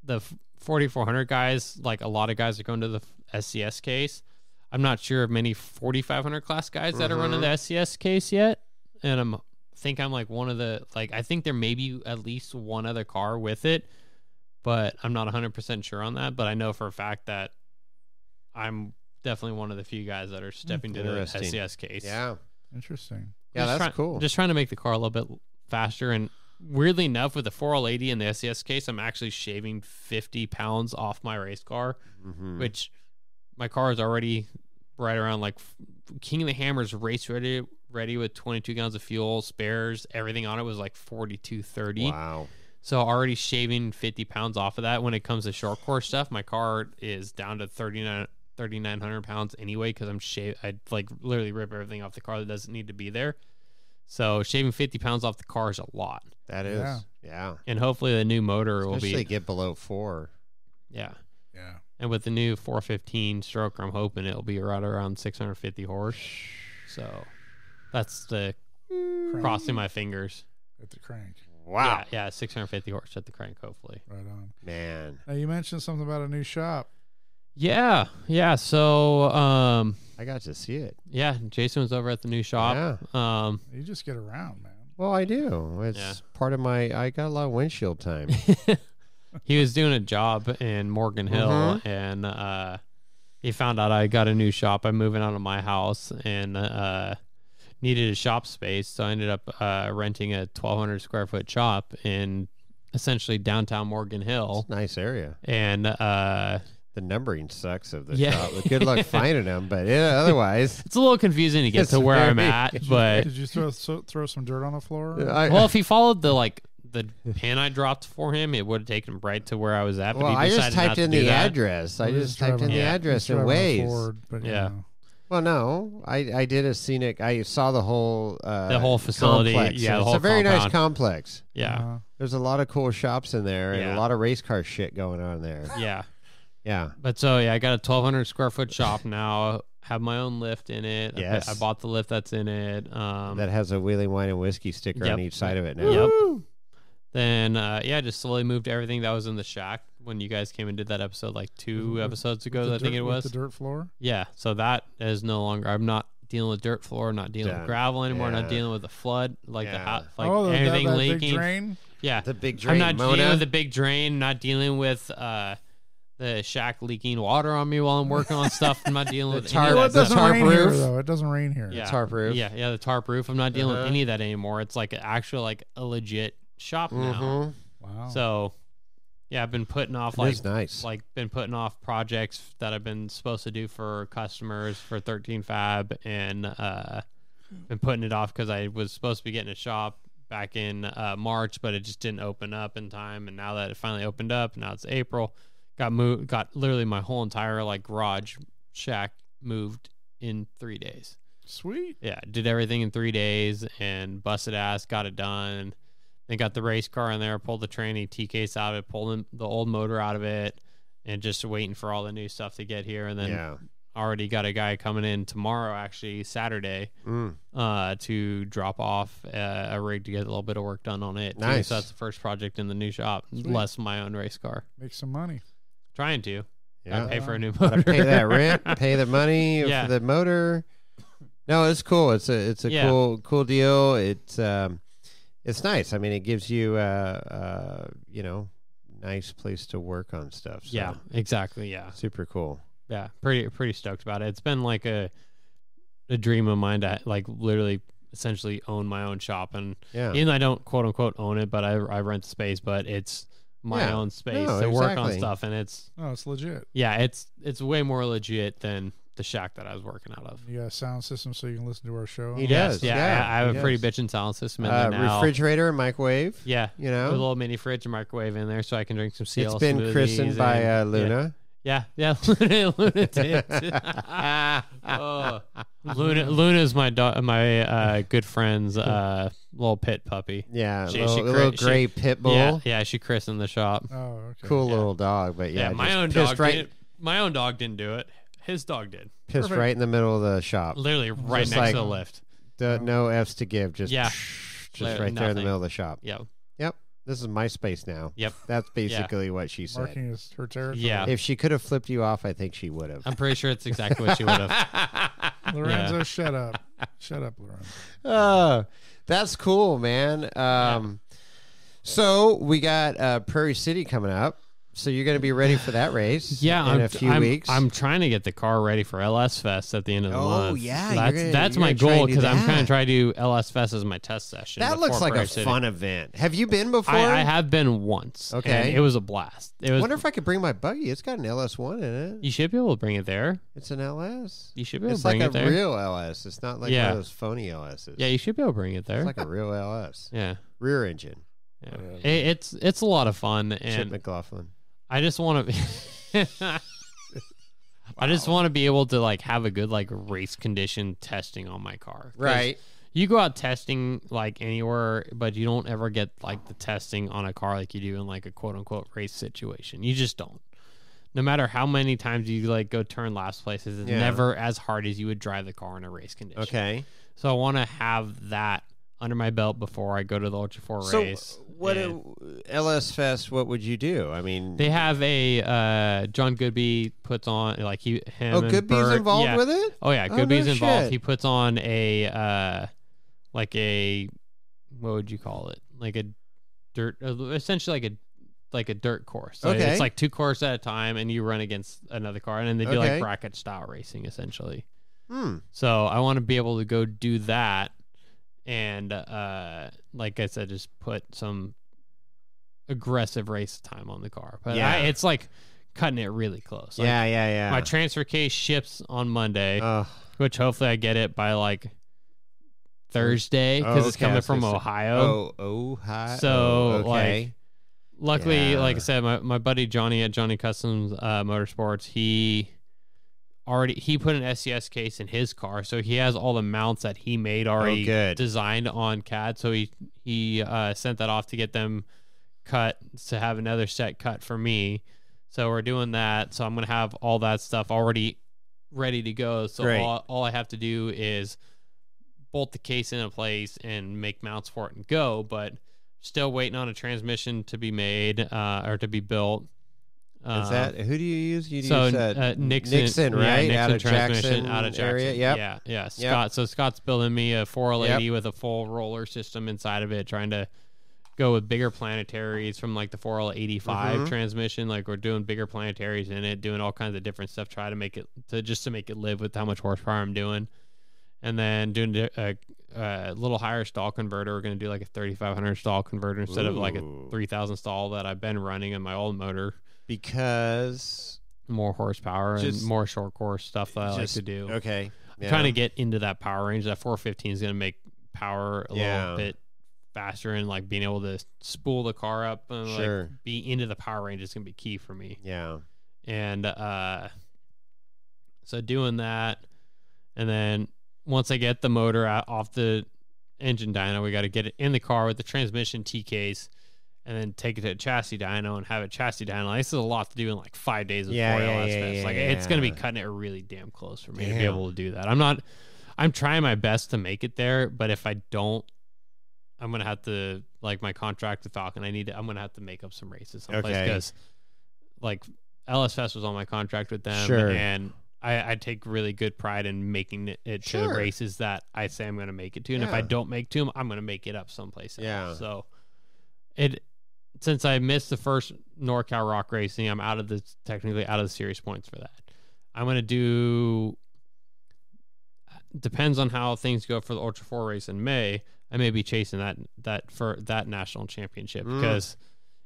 the 4,400 guys, like a lot of guys are going to the SCS case. I'm not sure of many 4,500 class guys that are running the SCS case yet, and I'm like one of the I think there may be at least one other car with it, but I'm not 100% sure on that. But I know for a fact that I'm definitely one of the few guys that are stepping to the SCS case. Yeah, interesting. Yeah, that's cool. Just trying to make the car a little bit faster, and weirdly enough, with the 4L80 and the SCS case, I'm actually shaving 50 pounds off my race car, which my car is already right around like King of the Hammers race ready with 22 gallons of fuel, spares, everything on it was like 4230. Wow. So already shaving 50 pounds off of that. When it comes to short course stuff, my car is down to 3,900 pounds anyway, because I like literally rip everything off the car that doesn't need to be there. So shaving 50 pounds off the car is a lot. That is, yeah. And hopefully the new motor will be get below 4. Yeah. Yeah. And with the new 415 stroker, I'm hoping it'll be right around 650 horse. So that's the crossing my fingers at the crank. Wow. Yeah, 650 horse at the crank, hopefully. Right on. Man. man. Now, you mentioned something about a new shop. Yeah. So, I got to see it. yeah, Jason was over at the new shop. Yeah. You just get around, man. Well, I do. It's part of my. I got a lot of windshield time. He was doing a job in Morgan Hill, and he found out I got a new shop. I'm moving out of my house and needed a shop space, so I ended up renting a 1,200 square foot shop in essentially downtown Morgan Hill. It's a nice area. And the numbering sucks of the shop. Good luck finding them, but otherwise, it's a little confusing to get to where I'm at. But did you throw some dirt on the floor? Well, if he followed the pin I dropped for him, it would have taken him right to where I was at. But well, he I just typed in the address. I just typed in the address in Waze. But, yeah. Well, no, I did a scenic. I saw the whole facility. Complex. Yeah, the it's whole a very compound. nice complex. Yeah, there's a lot of cool shops in there and Yeah. a lot of race car shit going on there. yeah. Yeah, But so I got a 1,200 square foot shop now. Have my own lift in it. Yes. I bought the lift that's in it. that has a Wheeling Wine and Whiskey sticker Yep. on each side of it now. Yep. Then just slowly moved everything that was in the shack when you guys came and did that episode like 2 episodes ago. I think it was the dirt floor. Yeah. So that is no longer. I'm not dealing with dirt floor. Not dealing with gravel anymore. Yeah. Not dealing with the flood. Like Oh, anything that leaking. big drain. Yeah. The big drain. I'm not Mona. dealing with the big drain. Not dealing with the shack leaking water on me while I'm working on stuff. I'm not dealing with any of Well, that it doesn't stuff. rain here, though. It doesn't rain here. Yeah. tarp roof. Yeah, the tarp roof. I'm not dealing with any of that anymore. It's like a legit shop now. Wow. So, yeah, I've been putting off It's nice. been putting off projects that I've been supposed to do for customers for 13 Fab, and been putting it off because I was supposed to be getting a shop back in March, but it just didn't open up in time. And now that it finally opened up, now it's April. Got literally my whole entire garage shack moved in 3 days. Sweet. Yeah, did everything in 3 days and busted ass, got it done. Then got the race car in there, pulled the tranny T case out of it, pulled the old motor out of it, and just waiting for all the new stuff to get here. And then already got a guy coming in tomorrow, actually Saturday, to drop off a rig to get a little bit of work done on it. Nice. So that's the first project in the new shop, less my own race car. Make some money. Trying to. Yeah. Pay for a new motor. Pay that rent, pay the money for the motor. No, it's cool. It's a cool deal. It's nice. I mean, it gives you nice place to work on stuff. So. Yeah, exactly. Yeah. Super cool. Yeah, pretty stoked about it. It's been like a dream of mine to literally essentially own my own shop, and even though I don't quote unquote own it, but I rent the space, but it's my own space to work on stuff, and it's legit. Yeah, it's way more legit than the shack that I was working out of. You got a sound system so you can listen to our show? He does. Yeah, I have a pretty bitchin' sound system in there now. Refrigerator, microwave. Yeah, you know, a little mini fridge and microwave in there so I can drink some CL. It's been christened by Luna. Yeah, Luna did. Luna's my good friend's little pit puppy. Yeah, little gray pit bull. Yeah, she christened the shop. Oh, okay. Cool little dog, but my own dog didn't do it. His dog did. Pissed right in the middle of the shop. Literally right next to the lift. No F's to give. Just right there in the middle of the shop. Yep. This is my space now. Yep. That's basically what she said. Marking is her territory. Yeah. If she could have flipped you off, I think she would have. I'm pretty sure it's exactly what she would have. Lorenzo, shut up. Shut up, Lorenzo. That's cool, man. So we got Prairie City coming up. So you're going to be ready for that race in a few weeks? I'm trying to get the car ready for LS Fest at the end of the month. Oh, yeah. That's my goal because I'm kind of trying to do LS Fest as my test session. That looks like a fun event. Have you been before? I have been once. Okay. And it was a blast. I wonder if I could bring my buggy. It's got an LS1 in it. You should be able to bring it there. It's an LS. You should be able to bring it there. It's like a real LS. It's not like one of those phony LSs. Yeah, you should be able to bring it there. It's like a real LS. Yeah. Rear engine. Yeah. It's a lot of fun. And Chip McLaughlin. I just want to I just want to be able to have a good race condition testing on my car. Right. You go out testing anywhere, but you don't ever get the testing on a car like you do in a quote unquote race situation. You just don't. No matter how many times you go turn last places, it's never as hard as you would drive the car in a race condition. Okay. So I want to have that under my belt before I go to the Ultra 4 race. What LS Fest? What would you do? I mean, they have a John Goodby puts on like him. Oh, and Goodby's Bert, involved with it. Oh yeah, Goodby's no involved. shit. He puts on a like a what would you call it? Like a dirt, essentially like a dirt course. So Okay. It's like 2 courses at a time, and you run against another car, and then they do like bracket style racing essentially. So I want to be able to go do that. And like I said, just put some aggressive race time on the car. But it's like cutting it really close. Like, yeah. My transfer case ships on Monday, which hopefully I get it by like Thursday because it's coming from Ohio. Ohio. So like, luckily, like I said, my buddy Johnny at Johnny Customs Motorsports, he put an SCS case in his car, so he has all the mounts that he made already designed on CAD. So he sent that off to get them cut to have another set cut for me. So we're doing that. So I'm gonna have all that stuff already ready to go. So all I have to do is bolt the case into place and make mounts for it and go. But still waiting on a transmission to be made or to be built. Is that who do you use? You use Nixon, right? Nixon out of transmission, Jackson out of Jackson. area. Yeah. Scott. So Scott's building me a 4L80 with a full roller system inside of it, trying to go with bigger planetaries from like the 4L85 transmission. Like we're doing bigger planetaries in it, doing all kinds of different stuff, try to make it to make it live with how much horsepower I'm doing. And then doing a little higher stall converter. We're going to do like a 3,500 stall converter instead of like a 3,000 stall that I've been running on my old motor. Because more horsepower and more short course stuff that I like to do. Okay. I'm trying to get into that power range. That 415 is going to make power a little bit faster, and like being able to spool the car up and like be into the power range is going to be key for me. Yeah. And so doing that, and then once I get the motor off the engine dyno, we got to get it in the car with the transmission T-case, and then take it to a chassis dyno and have a chassis dyno. This is a lot to do in like 5 days of 4 LS Fest. Like it's going to be cutting it really damn close for me to be able to do that. I'm trying my best to make it there, but if I don't, I'm going to have to, like my contract with Falcon, I'm going to have to make up some races someplace because like LS Fest was on my contract with them, and I take really good pride in making it to races that I say I'm going to make it to. And if I don't make to them, I'm going to make it up someplace else. So since I missed the first NorCal Rock racing, I'm technically out of the series points for that. I'm going to do, depends on how things go for the Ultra 4 race in May. I may be chasing that for that national championship because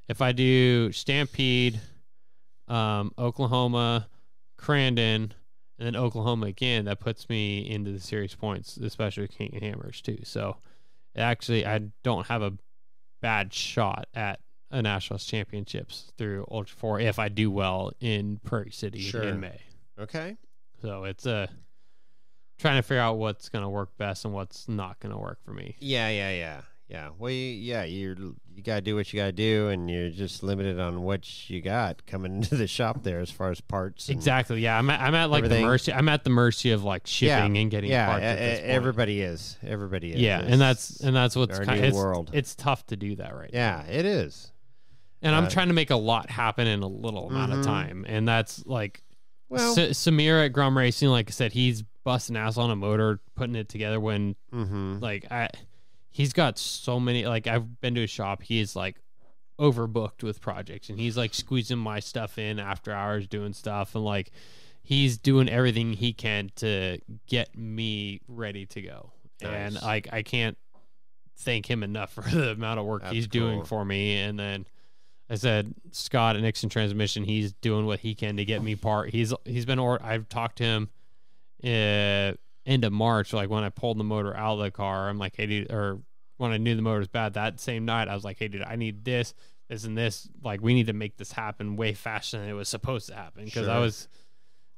if I do Stampede, Oklahoma, Crandon, and then Oklahoma again, that puts me into the series points, especially with King and Hammers too. So actually, I don't have a bad shot at a nationals championships through Ultra 4 if I do well in Prairie City in May. Okay. So it's trying to figure out what's going to work best and what's not going to work for me. Yeah. Well, you got to do what you got to do, and you're just limited on what you got coming into the shop there as far as parts. Exactly. Yeah, I'm at like everything. The mercy. I'm at the mercy of like shipping and getting parts. At this point. Everybody is. Yeah, and that's what's kind of world. It's tough to do that right now. Yeah, it is. And I'm trying to make a lot happen in a little amount of time, and that's like, Samir at Grum Racing, like I said, he's busting ass on a motor, putting it together when he's got so many, like I've been to his shop, he's like overbooked with projects, and he's like squeezing my stuff in after hours doing stuff, and like he's doing everything he can to get me ready to go. Nice. And like I can't thank him enough for the amount of work he's doing for me. And then I said, Scott at Nixon Transmission, he's doing what he can to get me part. He's been, I've talked to him end of March, like when I pulled the motor out of the car, I'm like, hey dude, or when I knew the motor was bad that same night, I was like, hey dude, I need this and this, like we need to make this happen way faster than it was supposed to happen, because I was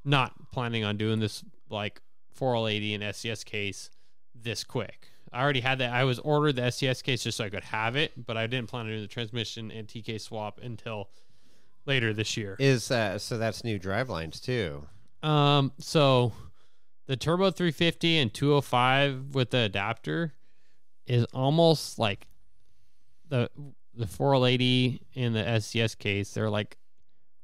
not planning on doing this like 4L80 and SCS case this quick. I already had that. I was ordered the SCS case just so I could have it, but I didn't plan on doing the transmission and TK swap until later this year. So that's new drivelines too. So the Turbo 350 and 205 with the adapter, is almost like the 480 in the SCS case. They're like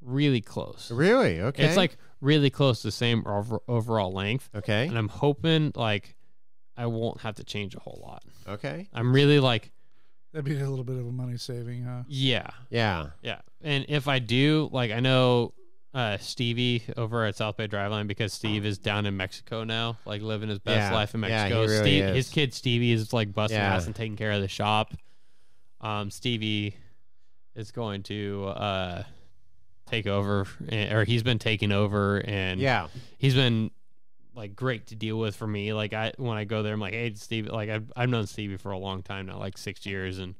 really close. Really? Okay. It's like really close to the same overall length. Okay. And I'm hoping like I won't have to change a whole lot. Okay. I'm really like. That'd be a little bit of a money saving, huh? Yeah. Yeah. Yeah. And if I do, like, I know Stevie over at South Bay Driveline, because Steve is down in Mexico now, like living his best life in Mexico. Yeah, he really is. His kid Stevie is like busting Yeah. ass and taking care of the shop. Stevie is going to take over, or he's been taking over, and he's been like great to deal with for me. Like when I go there, I'm like, hey, Steve, like I've known Stevie for a long time now, like 6 years, and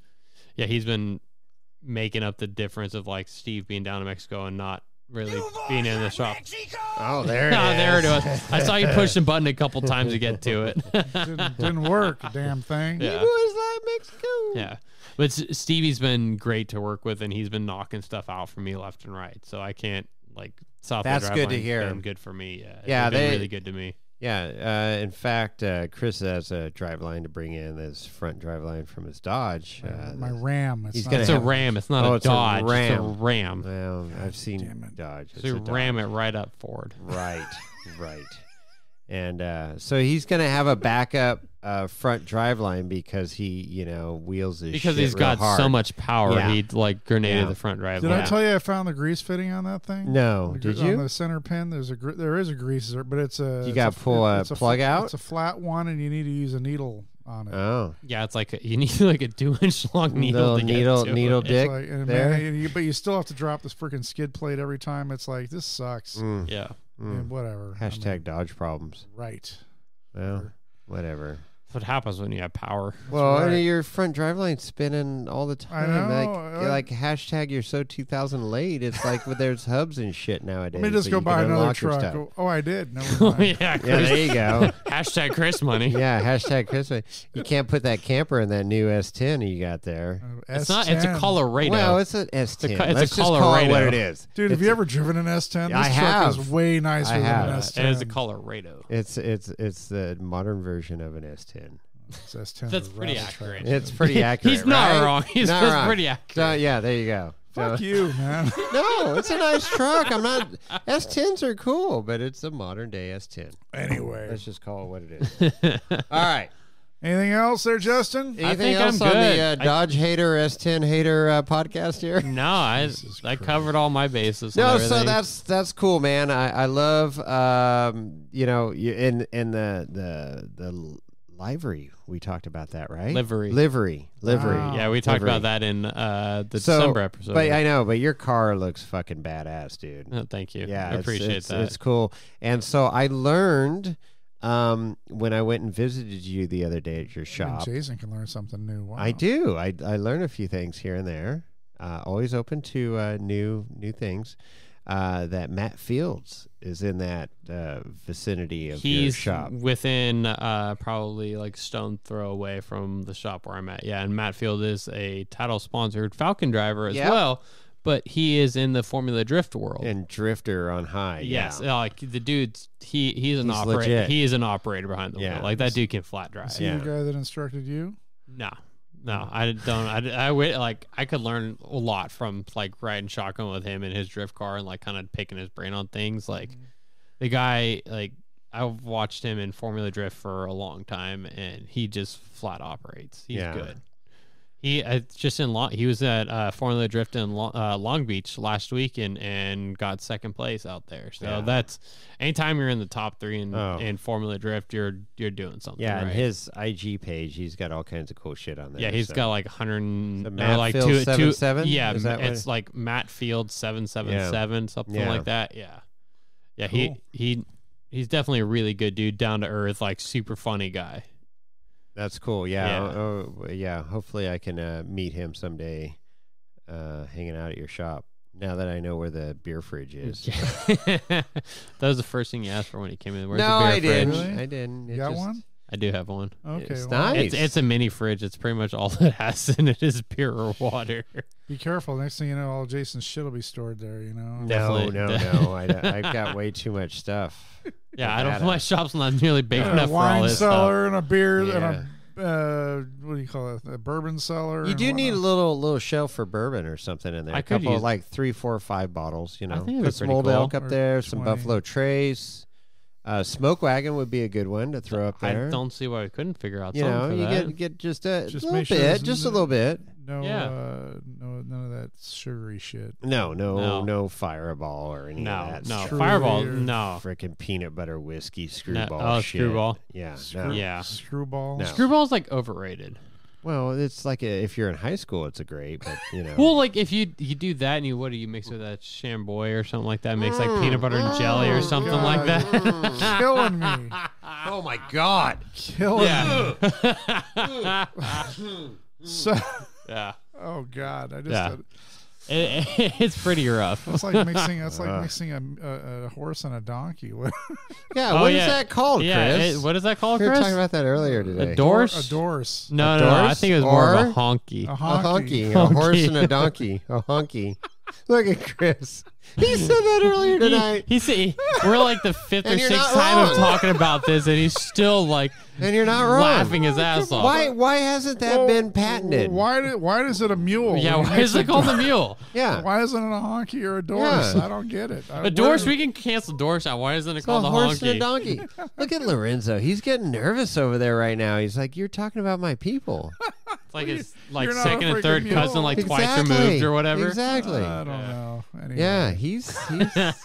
yeah, he's been making up the difference of like Steve being down in Mexico and not really being in the shop. Oh, there it is. There it was. I saw you push the button a couple times to get to it. Didn't work, damn thing. Yeah. Boys like Mexico. Yeah. But Stevie's been great to work with, and he's been knocking stuff out for me left and right. So I can't like South. That's good to hear. Been good for me. Yeah. Yeah, they've been really good to me. Yeah. In fact, Chris has a drive line to bring in this front drive line from his Dodge. My Ram. It's a Ram. It's not a Dodge. It's a Ram. Well, I've seen Dodge. So you ram it right up forward. Right. Right. And so he's going to have a backup front drive line because he, wheels his because shit he's got real hard. so much power. Yeah. He'd like grenaded the front drive Did line. I tell you I found the grease fitting on that thing? No, did you? On the center pin, there is a grease, but it's a. You got to pull a plug out. It's a flat one, and you need to use a needle on it. Oh, yeah, it's like you need like a 2-inch long needle to needle get to dick like, there. but you still have to drop this freaking skid plate every time. It's like this sucks. Yeah. And whatever. Hashtag Dodge problems. Right. Well, whatever. That's what happens when you have power. Well, right. your front drive line's spinning all the time. I know. Like hashtag you're so 2000 late. It's like there's hubs and shit nowadays. Let me just go buy another truck. Oh, I did. No, yeah, there you go. Hashtag Chris money. Yeah, hashtag Chris money. You can't put that camper in that new S10 you got there. It's not. It's a Colorado. Well, it's an S10. It's Let's a just call it Colorado. what it is. Dude, have you ever driven an S10? This I truck have. is way nicer than an S10. It is a Colorado. It's the modern version of an S10. S10 That's pretty accurate. It's pretty accurate. He's not right? wrong. He's not just wrong. pretty accurate. So, yeah, there you go. Fuck you, man. No, it's a nice truck. I'm not. S10s are cool, but it's a modern day S10. Anyway, Let's just call it what it is. All right. Anything else there, Justin? Anything think else I'm on good. the Dodge hater, S10 hater podcast here? No, I covered all my bases. No, and so everything. that's cool, man. I love in the livery. We talked about that, right? Livery. Wow. Yeah, we talked about that in the December episode. But I know, but your car looks fucking badass, dude. Oh, thank you. Yeah, I appreciate that. It's cool. And so I learned when I went and visited you the other day at your shop. Jason can learn something new. Wow. I do. I learn a few things here and there. Always open to new things. That Matt Fields is in that vicinity of your shop. He's within probably like stone throw away from the shop where I'm at. Yeah, and Matt Field is a title-sponsored Falcon driver as well, but he is in the Formula Drift world. And drifter on high. Yes, yeah. like the dude's he's an operator. Legit. He is an operator behind the wheel. Like that dude can flat drive. Is he the guy that instructed you? No, I don't. I could learn a lot from like riding shotgun with him in his drift car and like kind of picking his brain on things. Like the guy, like I've watched him in Formula Drift for a long time, and he just flat operates. He's good. He he was at Formula Drift in Long Beach last week and got second place out there. So that's anytime you're in the top 3 in Formula Drift, you're doing something. Yeah, right? and his IG page, he's got all kinds of cool shit on there. Yeah, he's got like 100. Matt like Field 777? Yeah, Is that it's like Matt Field 777, something like that. Yeah. Cool. He's definitely a really good dude, down to earth, like super funny guy. That's cool. Yeah. Hopefully I can meet him someday hanging out at your shop. Now that I know where the beer fridge is. That was the first thing you asked for when he came in. Where's no, the beer I didn't. fridge? Really? I didn't. You got one? I do have one. Okay. It's well, nice. It's a mini fridge. It's pretty much all it has in it is beer or water. Be careful. Next thing you know, all Jason's shit will be stored there, you know? No. I've got way too much stuff. Yeah, my shop's not nearly big enough for all wine this cellar stuff. and a beer and Yeah. a what do you call it? A bourbon cellar. You do need a little shelf for bourbon or something in there. I a couple use, like 3, 4, 5 bottles. You know, I think put some old cool. elk up there, some 20. Buffalo Trace. Smoke wagon would be a good one to throw up there. I don't see why we couldn't figure out you something know, for you that. get just a little make sure bit, just a little bit. No, Yeah. no, none of that sugary shit. No Fireball or any of that. No, Truly Fireball, or- no. Freaking peanut butter whiskey No, screwball shit. Screwball. Yeah, Yeah. Screwball. No. Screwball's like overrated. Well, it's like if you're in high school, it's a great, but you know. Well, like if you do that and what do you mix with that Chamboy or something like that? Makes like peanut butter and jelly or something like that. Killing me. Oh my God! Killing me. Yeah. So, Yeah. oh God, I just. Yeah. It's pretty rough. It's like mixing. It's like mixing a horse and a donkey. Yeah, Oh, what is yeah. that called, Yeah, Chris? what is that called, We were Chris? talking about that earlier today. A dorse? A dorse. No, A no, I dorse think it was more of or- a honky. A A honky. honky, a horse and a donkey, a honky. Look at Chris. He said that earlier tonight. He said we're like the fifth or And you're sixth not time of wrong. talking about this, and he's still like And you're not wrong. laughing his ass off. Why hasn't that Well, been patented? Why is it a mule? Yeah, when you why mix is it called a mule? Yeah. Why isn't it a honky or a dorse? Yeah. I don't get it. A dorse, we can cancel dorse out. Why isn't it It's called a a horse and a honky? donkey. Look at Lorenzo. He's getting nervous over there right now. He's like, "You're talking about my people." It's like his like You're not a second and freaking third mule. cousin, like twice Exactly. removed or whatever. Exactly. I don't know. Anyway. Yeah, he's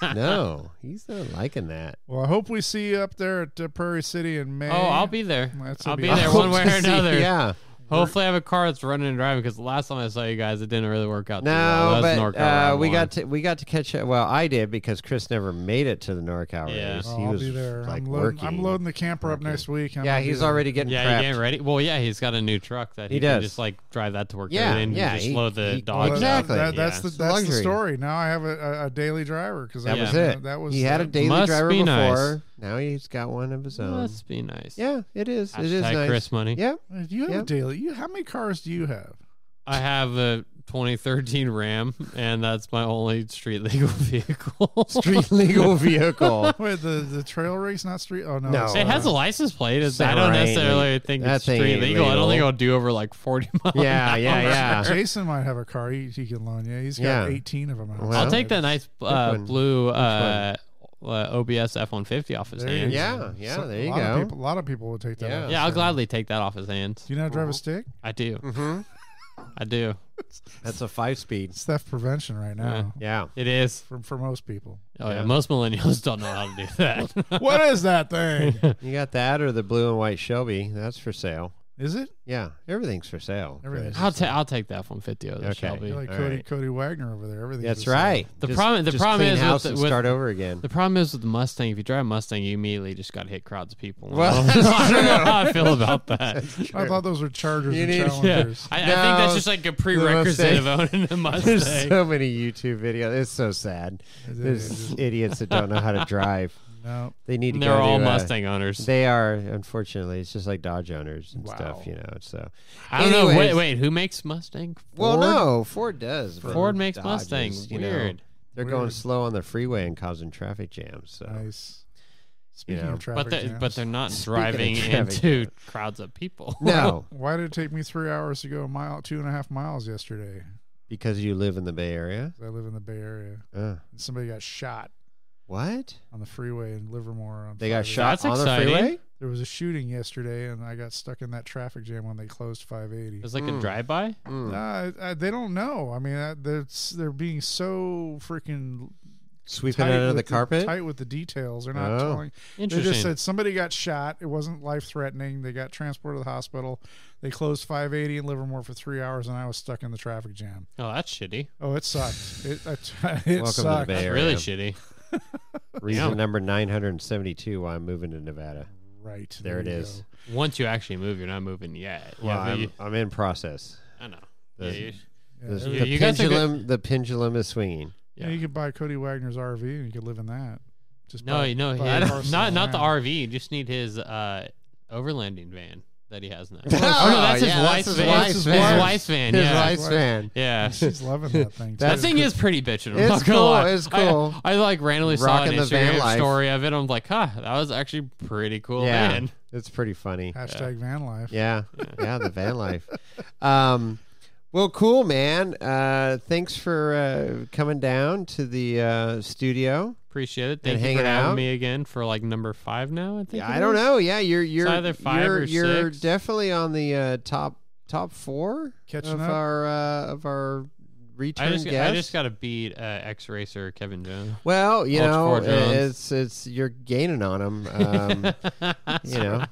no, he's not liking that. Well, I hope we see you up there at Prairie City in May. Oh, I'll be there. That's I'll gonna be be there awesome. one way or another. Yeah. Hopefully, I have a car that's running and driving because the last time I saw you guys, it didn't really work out. too No, well. That was but NorCal Rock we one. got to catch up. Well, I did because Chris never made it to the NorCal Yeah. race. Oh, He I'll was be there. like I'm working. loading the camper up next week. Yeah, gonna be he's there. already getting Yeah, prepped. you getting ready? Well, yeah, he's got a new truck that he He can does. just like drive that to work. Yeah, every day and yeah, just he- load the he- dogs. exactly. out. That's Yeah. the luxury. story. Now I have a daily driver because That Yeah. was it. That was he had a daily Must driver be nice. before. Now he's got one of his own. Must be nice. Yeah, it is. It is Hashtag nice. Chris money. Yeah. Do you have Yep. a daily? How many cars do you have? I have a 2013 Ram, and that's my only street legal vehicle. Street legal vehicle. Wait, the trail race, not street. Oh no, No. it's, It has a license plate. I Samurai don't ain't necessarily le- think that it's thing street ain't legal. I don't think legal. it'll do over like 40 miles. Yeah, an yeah, hour. yeah. Jason might have a car he can loan you. He's got Yeah. 18 of them. Well, I'll take that nice one? blue one? OBS F-150 off his There you hands. go. Yeah, So- there you a lot of go. people- a lot of people would take that. Yeah. off Yeah, I'll his gladly take that off his hands. Do you know how to drive a stick? I do. Mm-hmm. I do. That's a 5-speed. It's theft prevention right now Yeah. It is. for most people. Oh, yeah. Yeah. Most millennials don't know how to do that. What is that thing? You got that or the blue and white Shelby. That's for sale. Is it? Yeah, everything's for sale. Everything's Chris. I'll take that F-150 over the Okay. Shelby. You're like All Cody, right. Cody Wagner over there. Everything. That's right. The Just- problem just is clean with house the- and with- start over again. The problem is with the Mustang, if you drive a Mustang, you immediately just got to hit crowds of people. Well, I don't know how I feel about that. I thought those were Chargers You and need- Yeah. Challengers. I think No, that's just like a prerequisite of owning a Mustang. There's so many YouTube videos. It's so sad. There's idiots that don't know how to drive. No. They need to They're go all to, Mustang owners. They are, unfortunately. It's just like Dodge owners and Wow. stuff, you know. So I don't know. Anyways. Wait, who makes Mustang? Well, Ford? no, Ford does. but Ford makes Dodges, Mustang. you know, Weird. they're going Weird. slow on the freeway and causing traffic jams. So Nice. Speaking know. of traffic But they're jams. not Speaking of driving traffic into crowds of people. no, Why did it take me 3 hours to go a mile, 2.5 miles yesterday? because you live in the Bay Area. I live in the Bay Area. Uh, Somebody got shot what? on the freeway in Livermore. On They got 580. shot That's on exciting. the freeway? There was a shooting yesterday, and I got stuck in that traffic jam when they closed 580. It was like a Mm. drive-by. They don't know. I mean, they're being so freaking Sweeping tight it under the with carpet? tight with the details. They're not Oh. telling. They Interesting. just said somebody got shot. It wasn't life-threatening. They got transported to the hospital. They closed 580 in Livermore for 3 hours, and I was stuck in the traffic jam. Oh, that's shitty. Oh, it sucked. It Welcome to the sucked. Bay That's Area. really shitty. Reason number 972 why I'm moving to Nevada. Right. There it you is. go. Once you actually move, you're not moving yet. Well, Yeah, but I'm in process. I know. The- Yeah, you- Yeah, The, every- the you guys are pendulum, the pendulum is swinging. yeah, you could buy Cody Wagner's RV and you could live in that. Just No, buy- no, buy a his, parcel not of the land. RV. You just need his overlanding van. that he has now. Oh, no, that's his yeah, wife's that's van. his His van. wife's van. His Yeah. wife's van. Yeah. She's loving that thing. That too. thing is pretty bitchin'. I'm It's not gonna cool, lie. it's cool. I like randomly saw an Rocking the van Instagram life. story of it. I'm like, that was actually pretty cool. Yeah, Man. it's pretty funny. Hashtag van life. Yeah, the van life. Well, cool, man. Thanks for coming down to the studio. Appreciate it. And Thank you hanging for having out. me again for like number 5 now. I think. Yeah, I don't know. Yeah, you're either 5 or you're 6. definitely on the top 4 Catching of up. our return I guests. just got to beat X Racer Kevin Jones. Well, you know, Ultra 4 Jones. it's you're gaining on him. You know,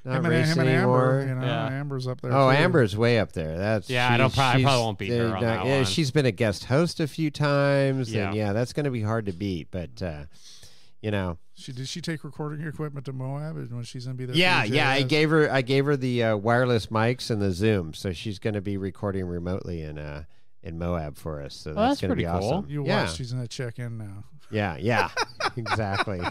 not Him racing and anymore. Amber, you know, Yeah. Amber's up there. Oh, too. Amber's way up there. That's Yeah, I probably won't beat her on that one. She's been a guest host a few times, Yeah. and yeah, that's going to be hard to beat. But you know, Did she take recording equipment to Moab when she's gonna be there? yeah, for the yeah. I JS? gave her the wireless mics and the Zoom, so she's going to be recording remotely in Moab for us. So that's going to be pretty cool. awesome. You yeah. watch. She's gonna check in now. Yeah, exactly.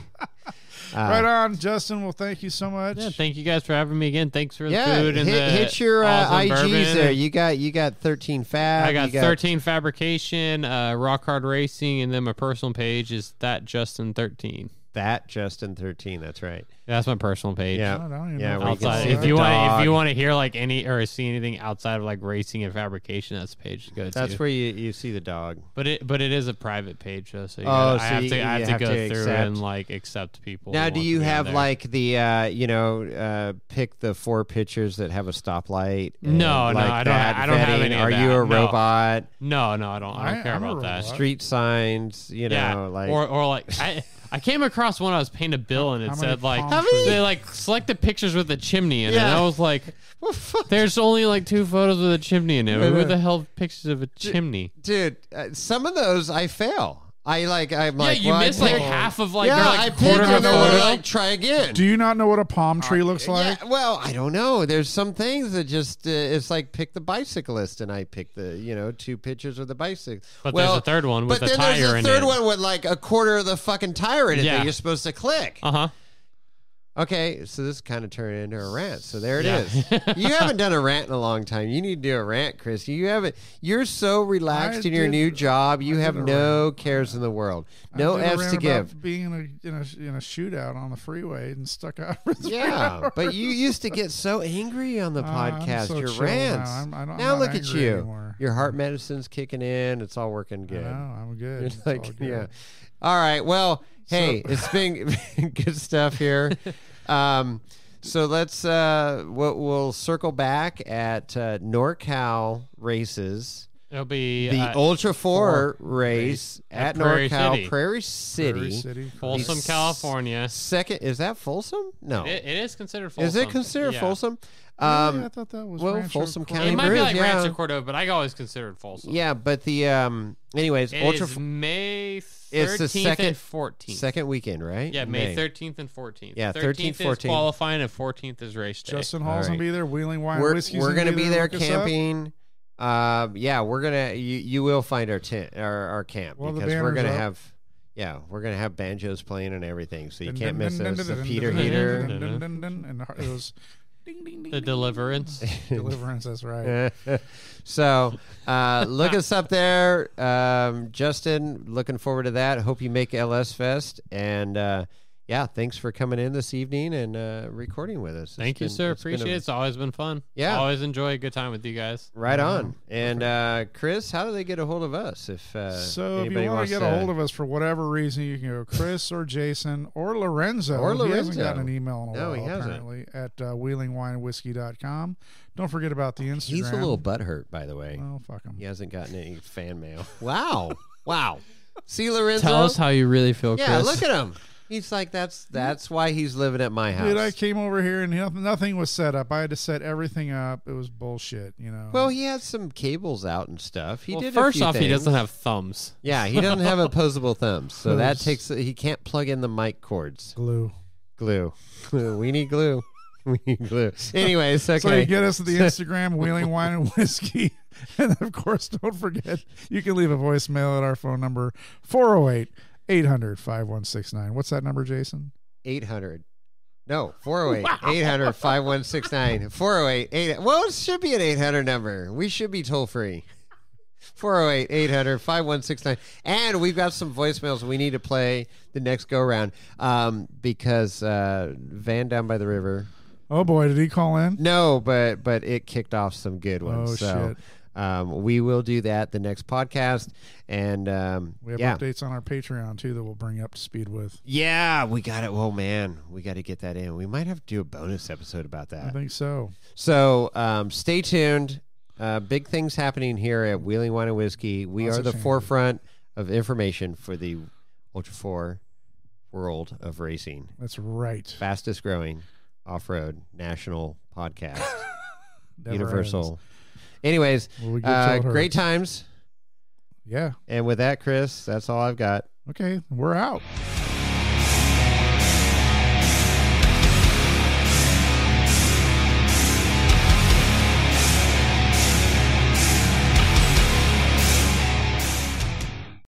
Right on, Justin. Well, thank you so much. Yeah, thank you guys for having me again. Thanks for the Yeah, food and hit your awesome IGs bourbon. there. You got 13 Fab. I got you 13 Fabrication, Rock Hard Racing, and then my personal page is that Justin 13. That Justin 13. That's right. That's my personal page. Yeah, I don't even yeah. know where you can Outside, see if the you dog. want to hear like any or see anything outside of like racing and fabrication, that's the page to go to. That's where you see the dog. But it is a private page though, so Oh, I so have you to have go to through accept. and like accept people. Now, who do want you to be on have there. like the pick the 4 pictures that have a stoplight? and No, like I don't. that I don't have vetting? any of Are that. you a No. robot? No, I don't care I'm a about that. robot. Street signs, Yeah, like or like I came across one I was paying a bill and it How many said like palm trees? they like selected pictures with a chimney in it. Yeah. And I was like, there's only like 2 photos with a chimney in it. Who the hell pictures of a chimney? dude, some of those I fail. I'm like, You well, missed I like picked- half of like yeah, they're I like a picked quarter of a and then we're photo. like, try again. Do you not know what a palm tree looks like? Yeah, well, I don't know. There's some things that just it's like pick the bicyclist, and I pick the 2 pictures of the bicycle. But well, there's a third one with but a then tire there's a in third it. one with like a quarter of the fucking tire in it Yeah. that you're supposed to click. Uh-huh. Okay, so this kind of turned into a rant. So there it Yeah. is. You haven't done a rant in a long time. You need to do a rant, Chris. You haven't. You're so relaxed in your new job. You have no cares in the world. No I did a F's rant to about give. Being in a shootout on the freeway and stuck out. For 3 Yeah, hours. but you used to get so angry on the I'm podcast. so your chill rants. now. I'm now not look at angry you. anymore. Your heart medicine's kicking in. It's all working I good. know, I'm good. You're It's like, all good. yeah. All right. Well, hey, it's been good stuff here. So let's we'll circle back at NorCal races. It'll be The Ultra 4 race at Prairie NorCal, City. Prairie City. Prairie City. Folsom, The California. Second, is that Folsom? No. It is considered Folsom. Is it considered Yeah. Folsom? Really? I thought that was well, Rancho Folsom Cordova. County It might be Bridge, like yeah. Rancho Cordova, but I always considered Folsom. Yeah, but the anyways, It Ultra is May 13th It's the second- and 14th. second weekend, right? Yeah, May 13th and 14th. Yeah, 13th, 13th is 14th. qualifying and 14th is race day. Justin Hall's All gonna right. be there. Wheeling Wine We're Whiskey's we're gonna be there Look us up. camping. Yeah, we're gonna you will find our tent our camp Well, the because we're banner's gonna up. we're gonna have banjos playing and everything, so you Dun, can't dun, miss dun, us. dun, The dun, Peter dun, dun, heater. dun, dun, dun, dun, and it was ding, ding, ding, The ding, Deliverance. ding. Deliverance. That's right. So look us up there, Justin. Looking forward to that. Hope you make LS Fest, and yeah, thanks for coming in this evening and recording with us. Thank you, sir. Appreciate it. It's always been fun. Yeah. Always enjoy a good time with you guys. Right on. And Chris, how do they get a hold of us if So if anybody you want wants to get a hold of us for whatever reason, you can go Chris or Jason or Lorenzo. Or He hasn't Lorenzo. gotten an email in a No, while, he hasn't. apparently, at wheelingwinewhiskey.com. Don't forget about the Instagram. He's a little butthurt, by the way. Oh, fuck him. He hasn't gotten any fan mail. Wow. Wow. See, Lorenzo? Tell us how you really feel, Yeah, Chris. look at him. He's like, that's why he's living at my house. Dude, I came over here and nothing was set up. I had to set everything up. It was bullshit, you know. Well, he had some cables out and stuff. He Well, did first a few off, he things. doesn't have thumbs. Yeah, he doesn't have opposable thumbs, so that Thumbs. he can't plug in the mic cords. glue. Glue. We need glue. We need glue. Anyways, okay. So you get us to the Instagram, Wheeling Wine and Whiskey. And of course, don't forget, you can leave a voicemail at our phone number, 408-800-5169. What's that number, Jason? 800. No, 408-800-5169. 408-800. Well, it should be an 800 number. We should be toll free. 408-800-5169. And we've got some voicemails we need to play the next go round because Van down by the river. Oh boy, did he call in? No, but it kicked off some good ones. Oh so, shit. We will do that the next podcast. And we have updates on our Patreon too that we'll bring you up to speed with. Yeah, we got it. Oh man, we got to get that in. We might have to do a bonus episode about that. I think so. So stay tuned. Big things happening here at Wheeling Wine and Whiskey. We are the forefront of information for the Ultra 4 world of racing. That's right. Fastest growing off-road national podcast. Universal. Ends. Anyways, great times. Yeah. And with that, Chris, that's all I've got. Okay, we're out.